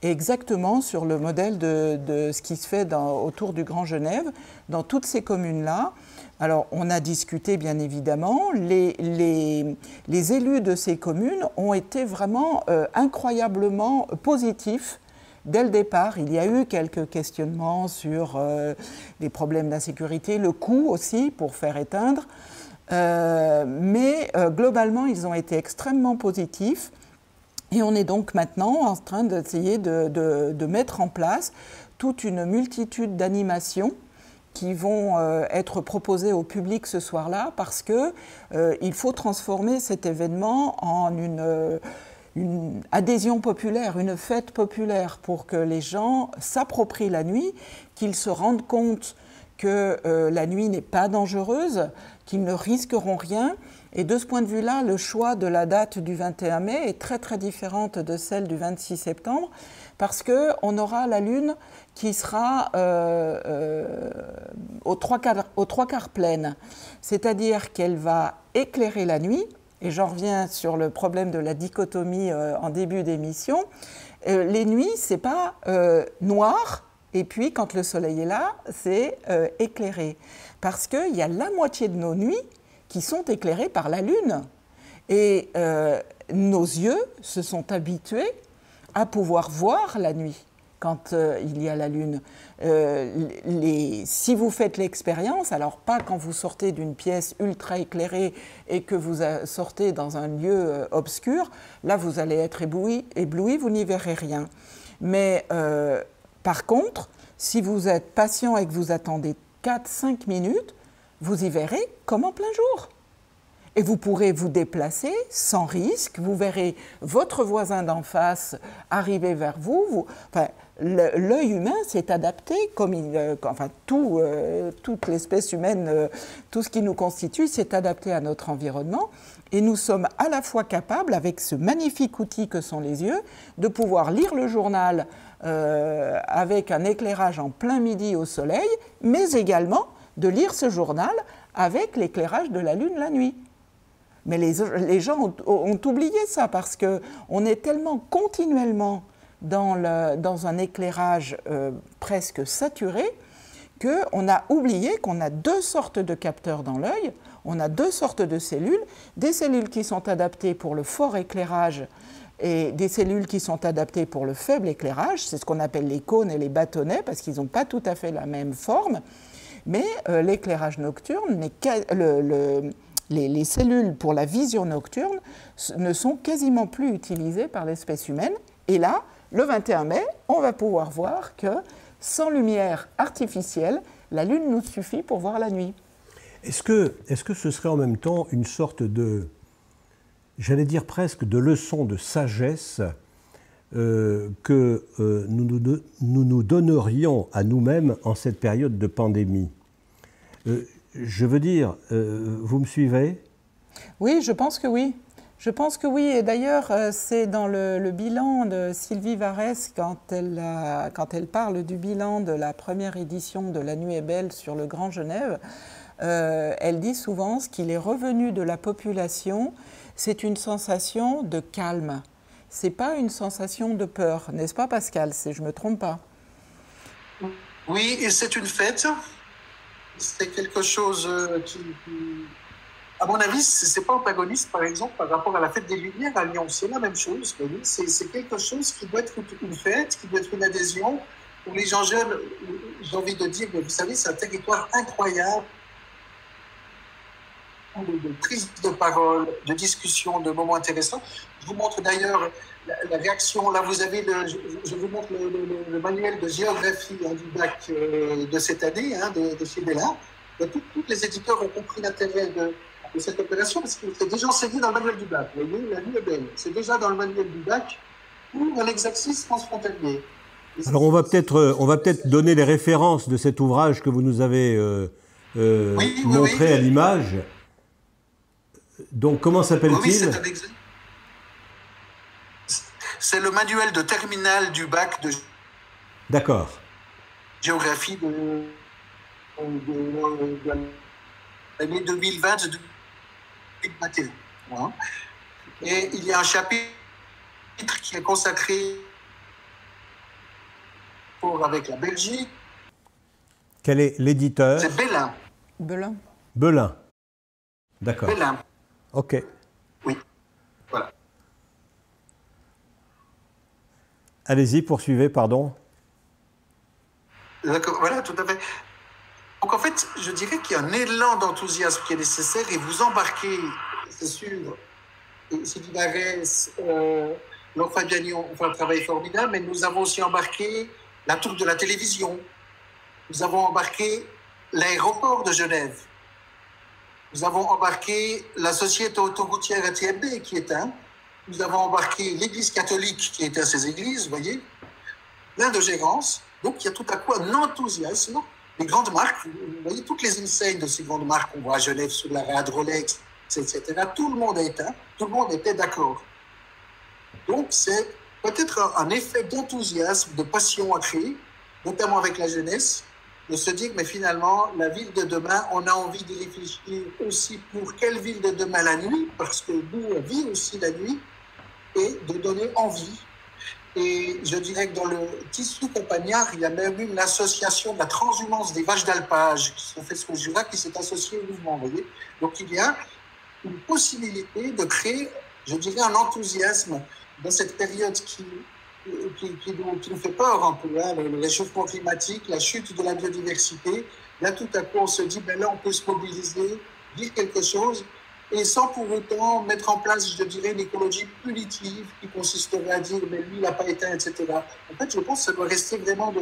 Speaker 3: Et exactement sur le modèle de ce qui se fait autour du Grand Genève, dans toutes ces communes-là. Alors, on a discuté, bien évidemment, les élus de ces communes ont été vraiment incroyablement positifs dès le départ. Il y a eu quelques questionnements sur les problèmes d'insécurité, le coût aussi pour faire éteindre, mais globalement, ils ont été extrêmement positifs. Et on est donc maintenant en train d'essayer de mettre en place toute une multitude d'animations qui vont être proposés au public ce soir-là parce qu'il faut transformer cet événement en une adhésion populaire, une fête populaire pour que les gens s'approprient la nuit, qu'ils se rendent compte que la nuit n'est pas dangereuse, qu'ils ne risqueront rien. Et de ce point de vue-là, le choix de la date du 21 mai est très très différente de celle du 26 septembre parce qu'on aura la Lune qui sera aux trois quarts pleine. C'est-à-dire qu'elle va éclairer la nuit, et j'en reviens sur le problème de la dichotomie en début d'émission. Les nuits, ce n'est pas noir, et puis quand le soleil est là, c'est éclairé. Parce qu'il y a la moitié de nos nuits qui sont éclairées par la Lune. Et nos yeux se sont habitués à pouvoir voir la nuit quand il y a la Lune. Si vous faites l'expérience, alors pas quand vous sortez d'une pièce ultra éclairée et que vous sortez dans un lieu obscur, là vous allez être ébloui, vous n'y verrez rien. Mais par contre, si vous êtes patient et que vous attendez 4-5 minutes, vous y verrez comme en plein jour. Et vous pourrez vous déplacer sans risque, vous verrez votre voisin d'en face arriver vers vous. Enfin, l'œil humain s'est adapté, toute l'espèce humaine, tout ce qui nous constitue s'est adapté à notre environnement. Et nous sommes à la fois capables, avec ce magnifique outil que sont les yeux, de pouvoir lire le journal avec un éclairage en plein midi au soleil, mais également de lire ce journal avec l'éclairage de la Lune la nuit. Mais les gens ont oublié ça parce qu'on est tellement continuellement dans un éclairage presque saturé qu'on a oublié qu'on a deux sortes de capteurs dans l'œil, on a deux sortes de cellules, des cellules qui sont adaptées pour le fort éclairage et des cellules qui sont adaptées pour le faible éclairage, c'est ce qu'on appelle les cônes et les bâtonnets parce qu'ils n'ont pas tout à fait la même forme, mais l'éclairage nocturne les cellules pour la vision nocturne ne sont quasiment plus utilisées par l'espèce humaine. Et là, le 21 mai, on va pouvoir voir que sans lumière artificielle, la Lune nous suffit pour voir la nuit.
Speaker 2: Est-ce que ce serait en même temps une sorte de, j'allais dire presque, de leçon de sagesse que nous donnerions à nous-mêmes en cette période de pandémie ? Je veux dire, vous me suivez ?
Speaker 3: Oui, je pense que oui. Je pense que oui. Et d'ailleurs, c'est dans le bilan de Sylvie Varès, quand elle parle du bilan de la première édition de La Nuit est belle sur le Grand Genève, elle dit souvent ce qu'il est revenu de la population, c'est une sensation de calme. Ce n'est pas une sensation de peur, n'est-ce pas Pascal ? Je ne me trompe pas.
Speaker 4: Oui, et c'est une fête. C'est quelque chose qui, à mon avis, c'est pas antagoniste, par exemple, par rapport à la fête des Lumières à Lyon. C'est la même chose. C'est quelque chose qui doit être une fête, qui doit être une adhésion, où les gens jeunes, j'ai envie de dire, mais vous savez, c'est un territoire incroyable de prise de parole, de discussion, de moments intéressants. Je vous montre d'ailleurs la réaction. Là, vous avez je vous montre le manuel de géographie du bac de cette année, de chez Bella. Tous les éditeurs ont compris l'intérêt de cette opération parce que c'est déjà enseigné dans le manuel du bac. Vous voyez, la nuit est belle. C'est déjà dans le manuel du bac pour un exercice transfrontalier.
Speaker 2: Alors, on va peut-être donner les références de cet ouvrage que vous nous avez montré à l'image. Donc, comment s'appelle-t-il ?
Speaker 4: C'est le manuel de terminale du bac de géographie de l'année 2020-2021. Et il y a un chapitre qui est consacré avec la Belgique.
Speaker 2: Quel est l'éditeur ?
Speaker 4: C'est Belin.
Speaker 2: Belin. D'accord.
Speaker 4: Belin.
Speaker 2: OK.
Speaker 4: Oui, voilà.
Speaker 2: Allez-y, poursuivez, pardon.
Speaker 4: D'accord, voilà, tout à fait. Donc en fait, je dirais qu'il y a un élan d'enthousiasme qui est nécessaire et vous embarquez, c'est sûr, Sylvie Varès, Laure Fabiani ont fait un travail formidable, mais nous avons aussi embarqué la tour de la télévision. Nous avons embarqué l'aéroport de Genève. Nous avons embarqué la société autoroutière TMB qui est un. Nous avons embarqué l'église catholique qui était à ces églises, vous voyez, plein de gérance. Donc, il y a tout à coup un enthousiasme. Les grandes marques, vous voyez, toutes les enseignes de ces grandes marques qu'on voit à Genève sur la Rade, Rolex, etc. Tout le monde est un, tout le monde était d'accord. Donc, c'est peut-être un effet d'enthousiasme, de passion à créer, notamment avec la jeunesse, de se dire, mais finalement, la ville de demain, on a envie de réfléchir aussi pour quelle ville de demain la nuit, parce que nous, on vit aussi la nuit, et de donner envie. Et je dirais que dans le tissu campagnard, il y a même une association de la transhumance des vaches d'alpage qui sont faites sur le Jura, qui s'est associée au mouvement, vous voyez. Donc il y a une possibilité de créer, je dirais, un enthousiasme dans cette période qui nous fait peur un peu, hein, le réchauffement climatique, la chute de la biodiversité. Là, tout à coup, on se dit, ben là, on peut se mobiliser, dire quelque chose, et sans pour autant mettre en place, je dirais, une écologie punitive qui consisterait à dire, mais lui, il n'a pas éteint, etc. En fait, je pense que ça doit rester vraiment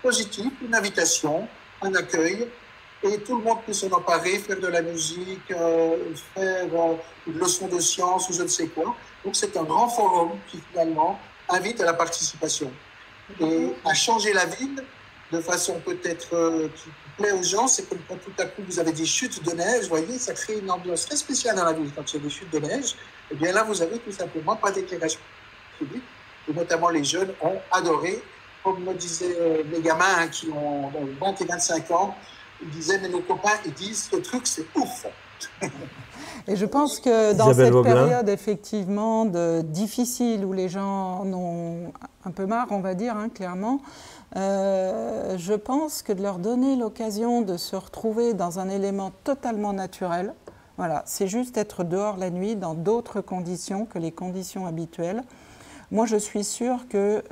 Speaker 4: positif, une invitation, un accueil, et tout le monde peut s'en emparer, faire de la musique, faire une leçon de science ou je ne sais quoi. Donc, c'est un grand forum qui, finalement, invite à la participation et à changer la ville de façon peut-être qui plaît aux gens. C'est comme quand tout à coup vous avez des chutes de neige, vous voyez, ça crée une ambiance très spéciale dans la ville quand il y a des chutes de neige. Et bien là, vous avez tout simplement pas d'éclairage public, et notamment les jeunes ont adoré. Comme me disaient les gamins hein, qui ont 20 et 25 ans, ils disaient, mais nos copains, ils disent, ce truc, c'est ouf.
Speaker 3: Et je pense que dans
Speaker 2: Isabelle
Speaker 3: cette
Speaker 2: Vauglin.
Speaker 3: période effectivement difficile où les gens en ont un peu marre, on va dire, hein, clairement, je pense que de leur donner l'occasion de se retrouver dans un élément totalement naturel, voilà, c'est juste être dehors la nuit dans d'autres conditions que les conditions habituelles. Moi, je suis sûre que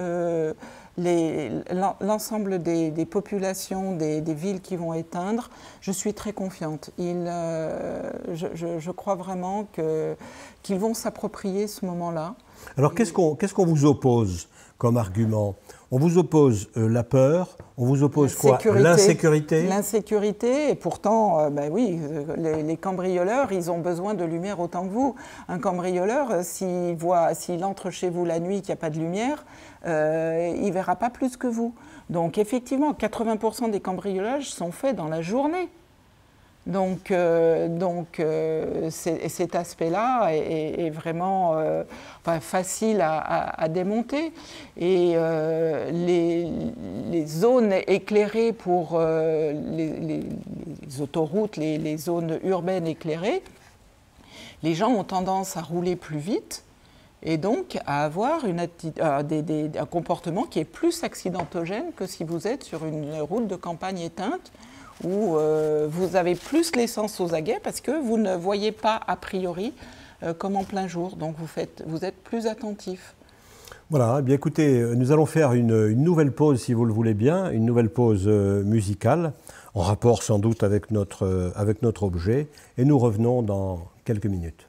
Speaker 3: l'ensemble des populations, des villes qui vont éteindre, je suis très confiante. Je crois vraiment qu'ils vont s'approprier ce moment-là.
Speaker 2: Alors, qu'est-ce qu'on vous oppose comme argument? On vous oppose la peur, on vous oppose quoi? L'insécurité.
Speaker 3: L'insécurité, et pourtant, ben oui, les cambrioleurs, ils ont besoin de lumière autant que vous. Un cambrioleur, s'il entre chez vous la nuit, qu'il n'y a pas de lumière, il ne verra pas plus que vous. Donc effectivement, 80% des cambriolages sont faits dans la journée. Donc cet aspect-là est vraiment facile à démonter. Et les zones éclairées pour les autoroutes, les zones urbaines éclairées, les gens ont tendance à rouler plus vite et donc à avoir un comportement qui est plus accidentogène que si vous êtes sur une route de campagne éteinte, où vous avez plus l'essence aux aguets parce que vous ne voyez pas a priori comme en plein jour. Donc vous êtes plus attentif.
Speaker 2: Voilà, eh bien écoutez, nous allons faire une nouvelle pause, si vous le voulez bien, une nouvelle pause musicale, en rapport sans doute avec notre objet, et nous revenons dans quelques minutes.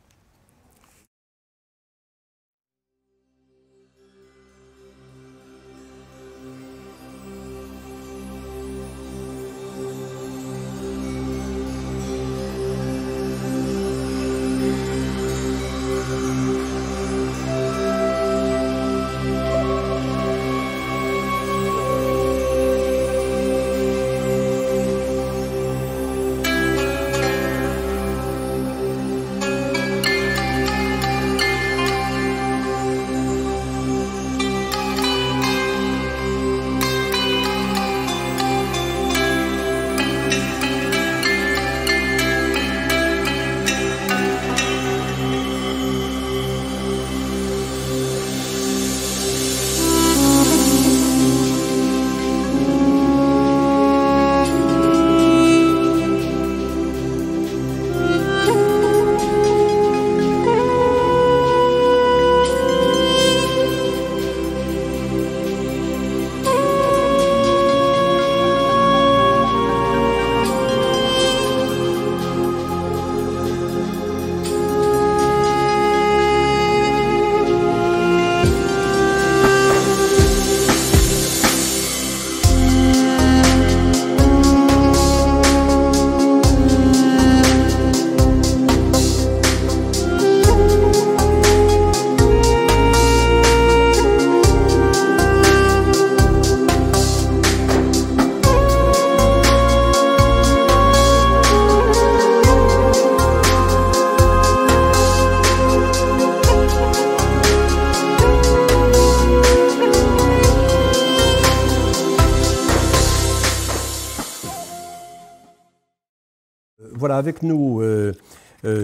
Speaker 2: voilà, avec nous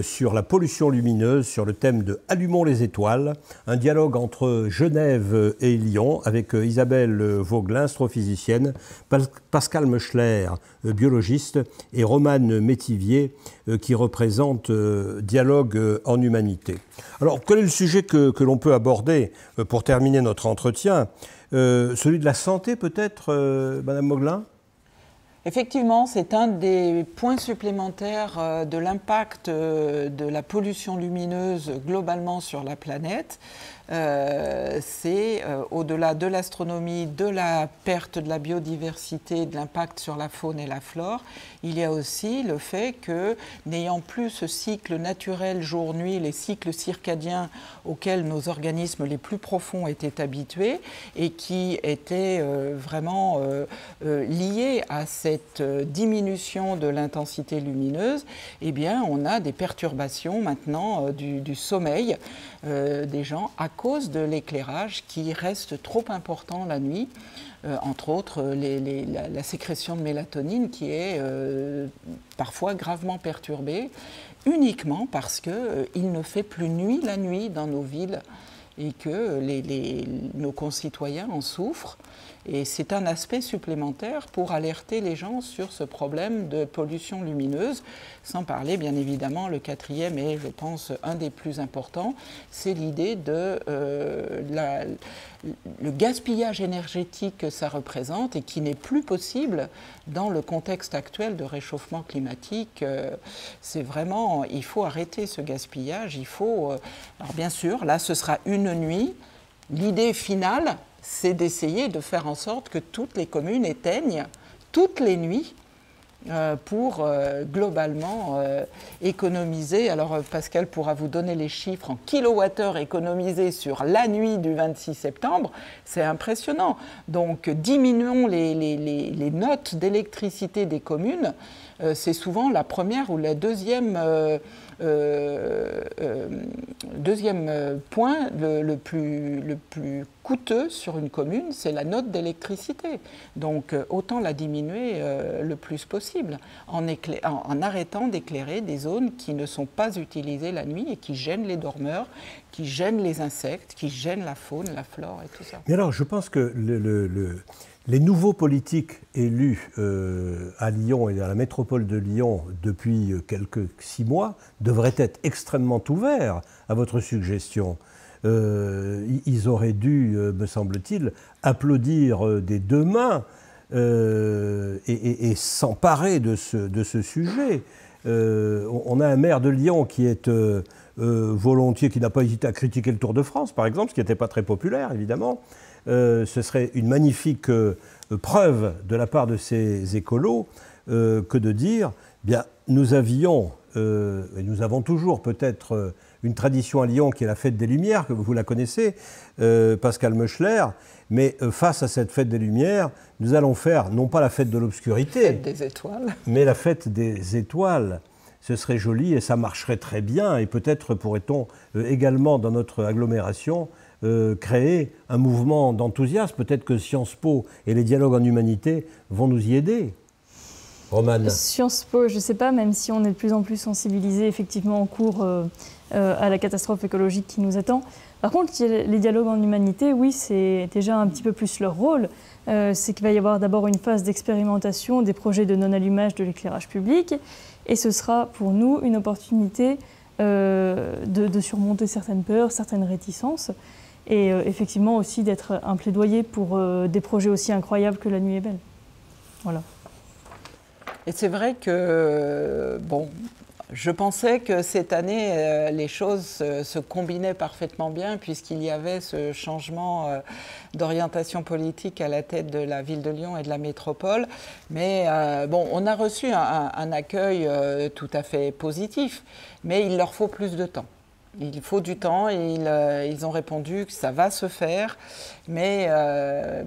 Speaker 2: sur la pollution lumineuse, sur le thème de Allumons les étoiles, un dialogue entre Genève et Lyon avec Isabelle Vauglin, astrophysicienne, Pascal Meuchler, biologiste, et Romane Métivier, qui représente Dialogue en Humanité. Alors, quel est le sujet que l'on peut aborder pour terminer notre entretien? Celui de la santé, peut-être, Madame Vauglin?
Speaker 3: Effectivement, c'est un des points supplémentaires de l'impact de la pollution lumineuse globalement sur la planète. C'est au-delà de l'astronomie, de la perte de la biodiversité, de l'impact sur la faune et la flore, il y a aussi le fait que, n'ayant plus ce cycle naturel jour-nuit, les cycles circadiens auxquels nos organismes les plus profonds étaient habitués et qui étaient vraiment liés à cette diminution de l'intensité lumineuse, eh bien, on a des perturbations maintenant du sommeil des gens à cause de l'éclairage qui reste trop important la nuit, entre autres la sécrétion de mélatonine qui est parfois gravement perturbée, uniquement parce qu'il ne fait plus nuit la nuit dans nos villes et que nos concitoyens en souffrent. Et c'est un aspect supplémentaire pour alerter les gens sur ce problème de pollution lumineuse, sans parler bien évidemment, le quatrième et je pense un des plus importants, c'est l'idée de le gaspillage énergétique que ça représente et qui n'est plus possible dans le contexte actuel de réchauffement climatique. C'est vraiment, il faut arrêter ce gaspillage, il faut, alors bien sûr, là ce sera une nuit, l'idée finale, c'est d'essayer de faire en sorte que toutes les communes éteignent toutes les nuits pour globalement économiser. Alors Pascal pourra vous donner les chiffres en kilowattheures économisés sur la nuit du 26 septembre, c'est impressionnant. Donc diminuons les notes d'électricité des communes, c'est souvent la première ou la deuxième point le plus coûteux sur une commune, c'est la note d'électricité. Donc autant la diminuer le plus possible en arrêtant d'éclairer des zones qui ne sont pas utilisées la nuit et qui gênent les dormeurs, qui gênent les insectes, qui gênent la faune, la flore et tout ça.
Speaker 2: Mais alors je pense que les nouveaux politiques élus à Lyon et à la métropole de Lyon depuis quelques 6 mois devraient être extrêmement ouverts à votre suggestion. Ils auraient dû, me semble-t-il, applaudir des deux mains et s'emparer de ce sujet. On a un maire de Lyon qui est volontiers, qui n'a pas hésité à critiquer le Tour de France, par exemple, ce qui n'était pas très populaire, évidemment. Ce serait une magnifique preuve de la part de ces écolos que de dire, bien, nous avions, et nous avons toujours peut-être une tradition à Lyon qui est la fête des Lumières, que vous la connaissez, Pascal Meuchler, mais face à cette fête des Lumières, nous allons faire non pas la fête de l'obscurité,
Speaker 3: fête des étoiles,
Speaker 2: mais la fête des étoiles. Ce serait joli et ça marcherait très bien, et peut-être pourrait-on également dans notre agglomération créer un mouvement d'enthousiasme. Peut-être que Sciences Po et les dialogues en humanité vont nous y aider. Romane.
Speaker 5: Sciences Po, je ne sais pas, même si on est de plus en plus sensibilisé effectivement en cours à la catastrophe écologique qui nous attend. Par contre, les dialogues en humanité, oui, c'est déjà un petit peu plus leur rôle. C'est qu'il va y avoir d'abord une phase d'expérimentation des projets de non-allumage de l'éclairage public, et ce sera pour nous une opportunité de surmonter certaines peurs, certaines réticences, et effectivement aussi d'être un plaidoyer pour des projets aussi incroyables que La Nuit est belle. Voilà.
Speaker 3: Et c'est vrai que, bon, je pensais que cette année, les choses se combinaient parfaitement bien puisqu'il y avait ce changement d'orientation politique à la tête de la ville de Lyon et de la métropole. Mais bon, on a reçu un accueil tout à fait positif, mais il leur faut plus de temps. Il faut du temps et ils ont répondu que ça va se faire, mais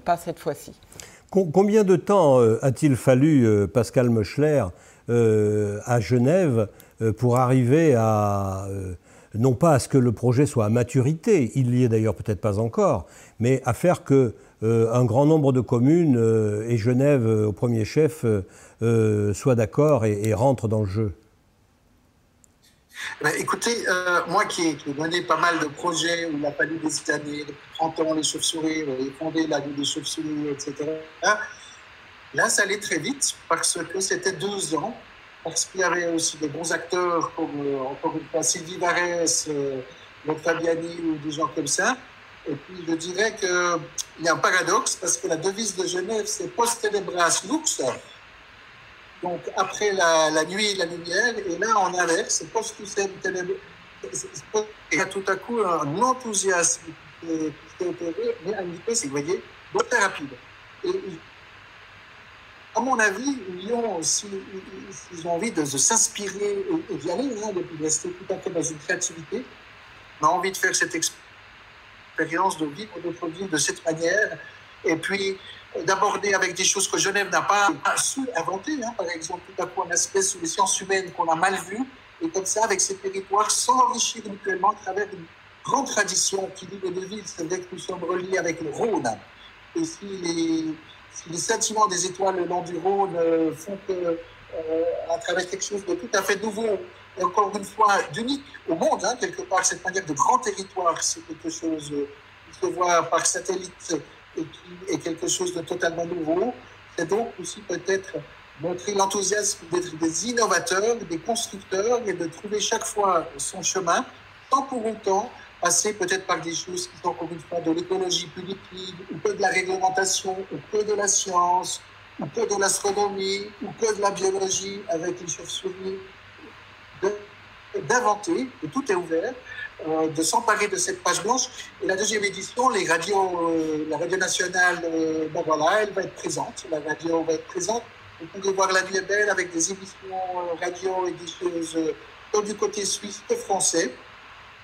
Speaker 3: pas cette fois-ci.
Speaker 2: Combien de temps a-t-il fallu, Pascal Meuchler, à Genève pour arriver à, non pas à ce que le projet soit à maturité, il n'y est d'ailleurs peut-être pas encore, mais à faire que un grand nombre de communes, et Genève au premier chef, soient d'accord et rentrent dans le jeu?
Speaker 4: Écoutez, moi qui ai mené pas mal de projets où il a fallu des années, depuis 30 ans, les chauves-souris, fondé la Nuit des chauves-souris, etc. Là, ça allait très vite parce que c'était 2 ans, parce qu'il y avait aussi des bons acteurs comme, encore une fois, Sylvie Varès, Maud Fabiani ou des gens comme ça. Et puis, je dirais qu'il y a un paradoxe parce que la devise de Genève, c'est Post Tenebras Lux. Donc, après la nuit et la lumière, et là, en inverse, c'est Post Tenebras. Il y a tout à coup un enthousiasme qui s'est opéré, mais à une vitesse, vous voyez, donc très rapide. Et, à mon avis, Lyon, s'ils ont envie de s'inspirer et d'y aller, de rester tout à fait dans une créativité, on a envie de faire cette expérience, de vivre notre vie de cette manière, et puis d'aborder avec des choses que Genève n'a pas su inventer, par exemple, tout à coup un aspect sur les sciences humaines qu'on a mal vu, et comme ça, avec ces territoires, s'enrichir mutuellement à travers une grande tradition qui lie les deux villes. C'est vrai que nous sommes reliés avec le Rhône, et si les sentiments des étoiles le long du Rhône font que, à travers quelque chose de tout à fait nouveau, et encore une fois d'unique au monde, quelque part, cette manière de grand territoire, c'est quelque chose qui se voit par satellite et qui est quelque chose de totalement nouveau. C'est donc aussi peut-être montrer l'enthousiasme d'être des innovateurs, des constructeurs, et de trouver chaque fois son chemin, sans pour autant passer peut-être par des choses qui sont encore une fois de l'écologie plus liquide, ou que de la réglementation, ou que de la science, ou que de l'astronomie, ou que de la biologie avec les chauves-souris, d'inventer, et tout est ouvert, de s'emparer de cette page blanche. Et la deuxième édition, la radio nationale, voilà, elle va être présente, la radio va être présente. Vous pouvez voir La Vie est belle avec des émissions radio et des choses tant du côté suisse que français.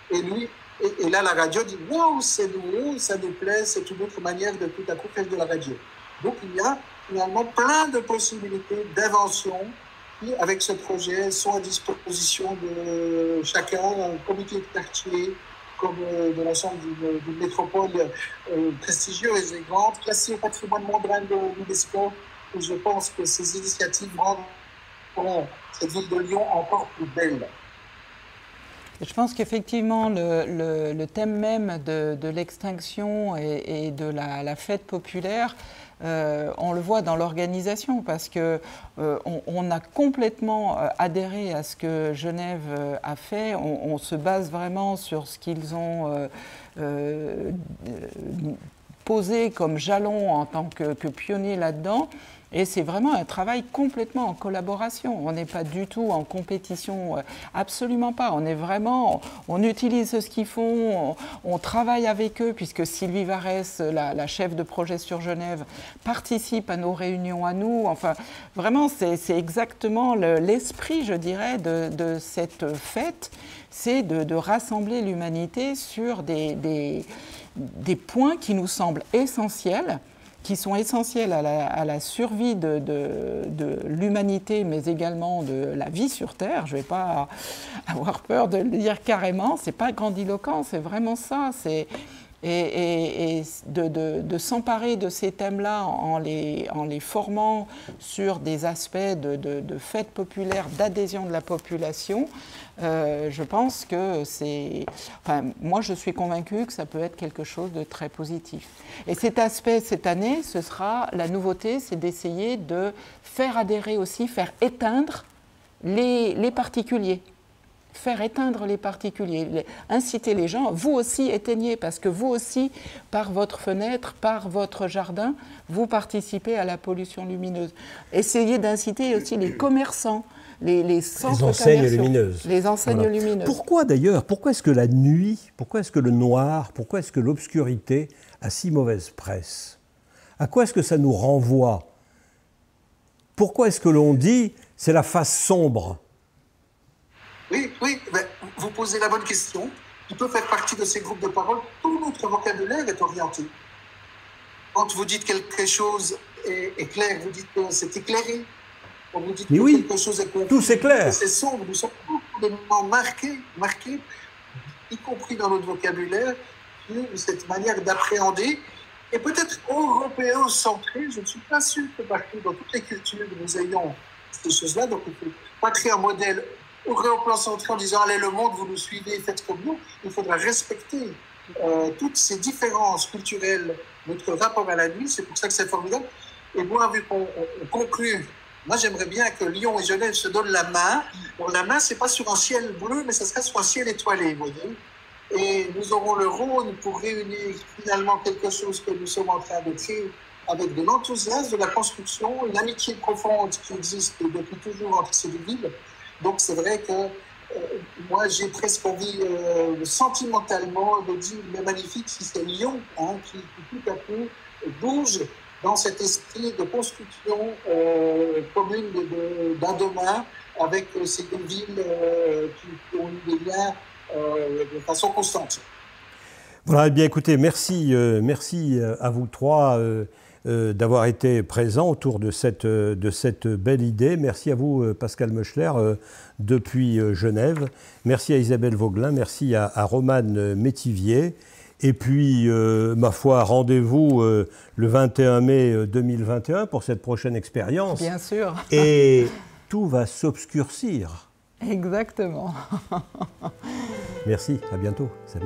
Speaker 4: Et là, la radio dit « Wow, c'est nouveau, ça nous plaît, c'est une autre manière de tout à coup faire de la radio ». Donc, il y a finalement plein de possibilités d'invention qui, avec ce projet, sont à disposition de chacun, un comité de quartier, comme de l'ensemble d'une métropole prestigieuse et grande, classée au patrimoine mondial de l'UNESCO. Et je pense que ces initiatives rendront cette ville de Lyon encore plus belle.
Speaker 3: Je pense qu'effectivement, le thème même de l'extinction et de la fête populaire, on le voit dans l'organisation parce qu'on a complètement adhéré à ce que Genève a fait. On se base vraiment sur ce qu'ils ont posé comme jalon en tant que pionnier là-dedans. Et c'est vraiment un travail complètement en collaboration. On n'est pas du tout en compétition, absolument pas. On est vraiment, on utilise ce qu'ils font, on travaille avec eux, puisque Sylvie Varès, la chef de projet sur Genève, participe à nos réunions à nous. Enfin, vraiment, c'est exactement l'esprit, je dirais, de cette fête. C'est de rassembler l'humanité sur des points qui nous semblent essentiels, qui sont essentiels à la survie de l'humanité, mais également de la vie sur Terre. Je ne vais pas avoir peur de le dire carrément, ce n'est pas grandiloquent, c'est vraiment ça. Et de s'emparer de ces thèmes-là en les formant sur des aspects de fêtes populaires, d'adhésion de la population, je pense que c'est... Enfin, moi, je suis convaincue que ça peut être quelque chose de très positif. Et cet aspect, cette année, ce sera la nouveauté, c'est d'essayer de faire adhérer aussi, faire éteindre les particuliers. Faire éteindre les particuliers, inciter les gens, vous aussi éteignez, parce que vous aussi, par votre fenêtre, par votre jardin, vous participez à la pollution lumineuse. Essayez d'inciter aussi les commerçants, les centres
Speaker 2: enseignes lumineuses.
Speaker 3: Les enseignes lumineuses.
Speaker 2: Pourquoi d'ailleurs, pourquoi est-ce que la nuit, pourquoi est-ce que le noir, pourquoi est-ce que l'obscurité a si mauvaise presse? À quoi est-ce que ça nous renvoie? Pourquoi est-ce que l'on dit c'est la face sombre?
Speaker 4: Oui, ben, vous posez la bonne question. Il peut faire partie de ces groupes de parole. Tout notre vocabulaire est orienté. Quand vous dites quelque chose est clair, vous dites que c'est éclairé. Quand vous dites que quelque chose est confus,
Speaker 2: tout c'est clair.
Speaker 4: C'est sombre. Nous sommes complètement marqués, y compris dans notre vocabulaire, cette manière d'appréhender. Et peut-être européen-centré, je ne suis pas sûr que partout, dans toutes les cultures, nous ayons ces choses-là. Donc, il ne faut pas créer un modèle ouvrez au plan centré en disant « Allez, le monde, vous nous suivez, faites comme nous ». Il faudra respecter toutes ces différences culturelles, notre rapport à la nuit. C'est pour ça que c'est formidable. Et moi, vu qu'on conclut, moi, j'aimerais bien que Lyon et Genève se donnent la main. Bon, la main, c'est pas sur un ciel bleu, mais ça serait sur un ciel étoilé, vous voyez. Et nous aurons le Rhône pour réunir finalement quelque chose que nous sommes en train de créer avec de l'enthousiasme, de la construction, une amitié profonde qui existe depuis toujours entre ces deux villes. Donc c'est vrai que moi j'ai presque envie sentimentalement de dire mais magnifique si c'est Lyon qui tout à coup bouge dans cet esprit de construction commune d'un demain avec ces deux villes qui ont eu des liens de façon constante.
Speaker 2: Voilà, eh bien écoutez, merci à vous trois d'avoir été présents autour de cette belle idée. Merci à vous, Pascal Meuchler, depuis Genève. Merci à Isabelle Vauglin, merci à Romane Métivier. Et puis, ma foi, rendez-vous le 21 mai 2021 pour cette prochaine expérience.
Speaker 3: Bien sûr.
Speaker 2: Et tout va s'obscurcir.
Speaker 3: Exactement.
Speaker 2: Merci, à bientôt. Salut.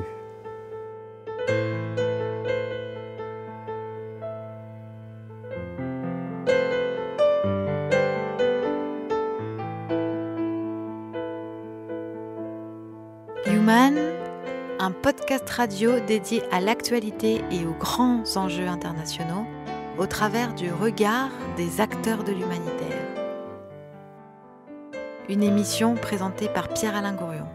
Speaker 1: Human, un podcast radio dédié à l'actualité et aux grands enjeux internationaux au travers du regard des acteurs de l'humanitaire. Une émission présentée par Pierre-Alain Gourion.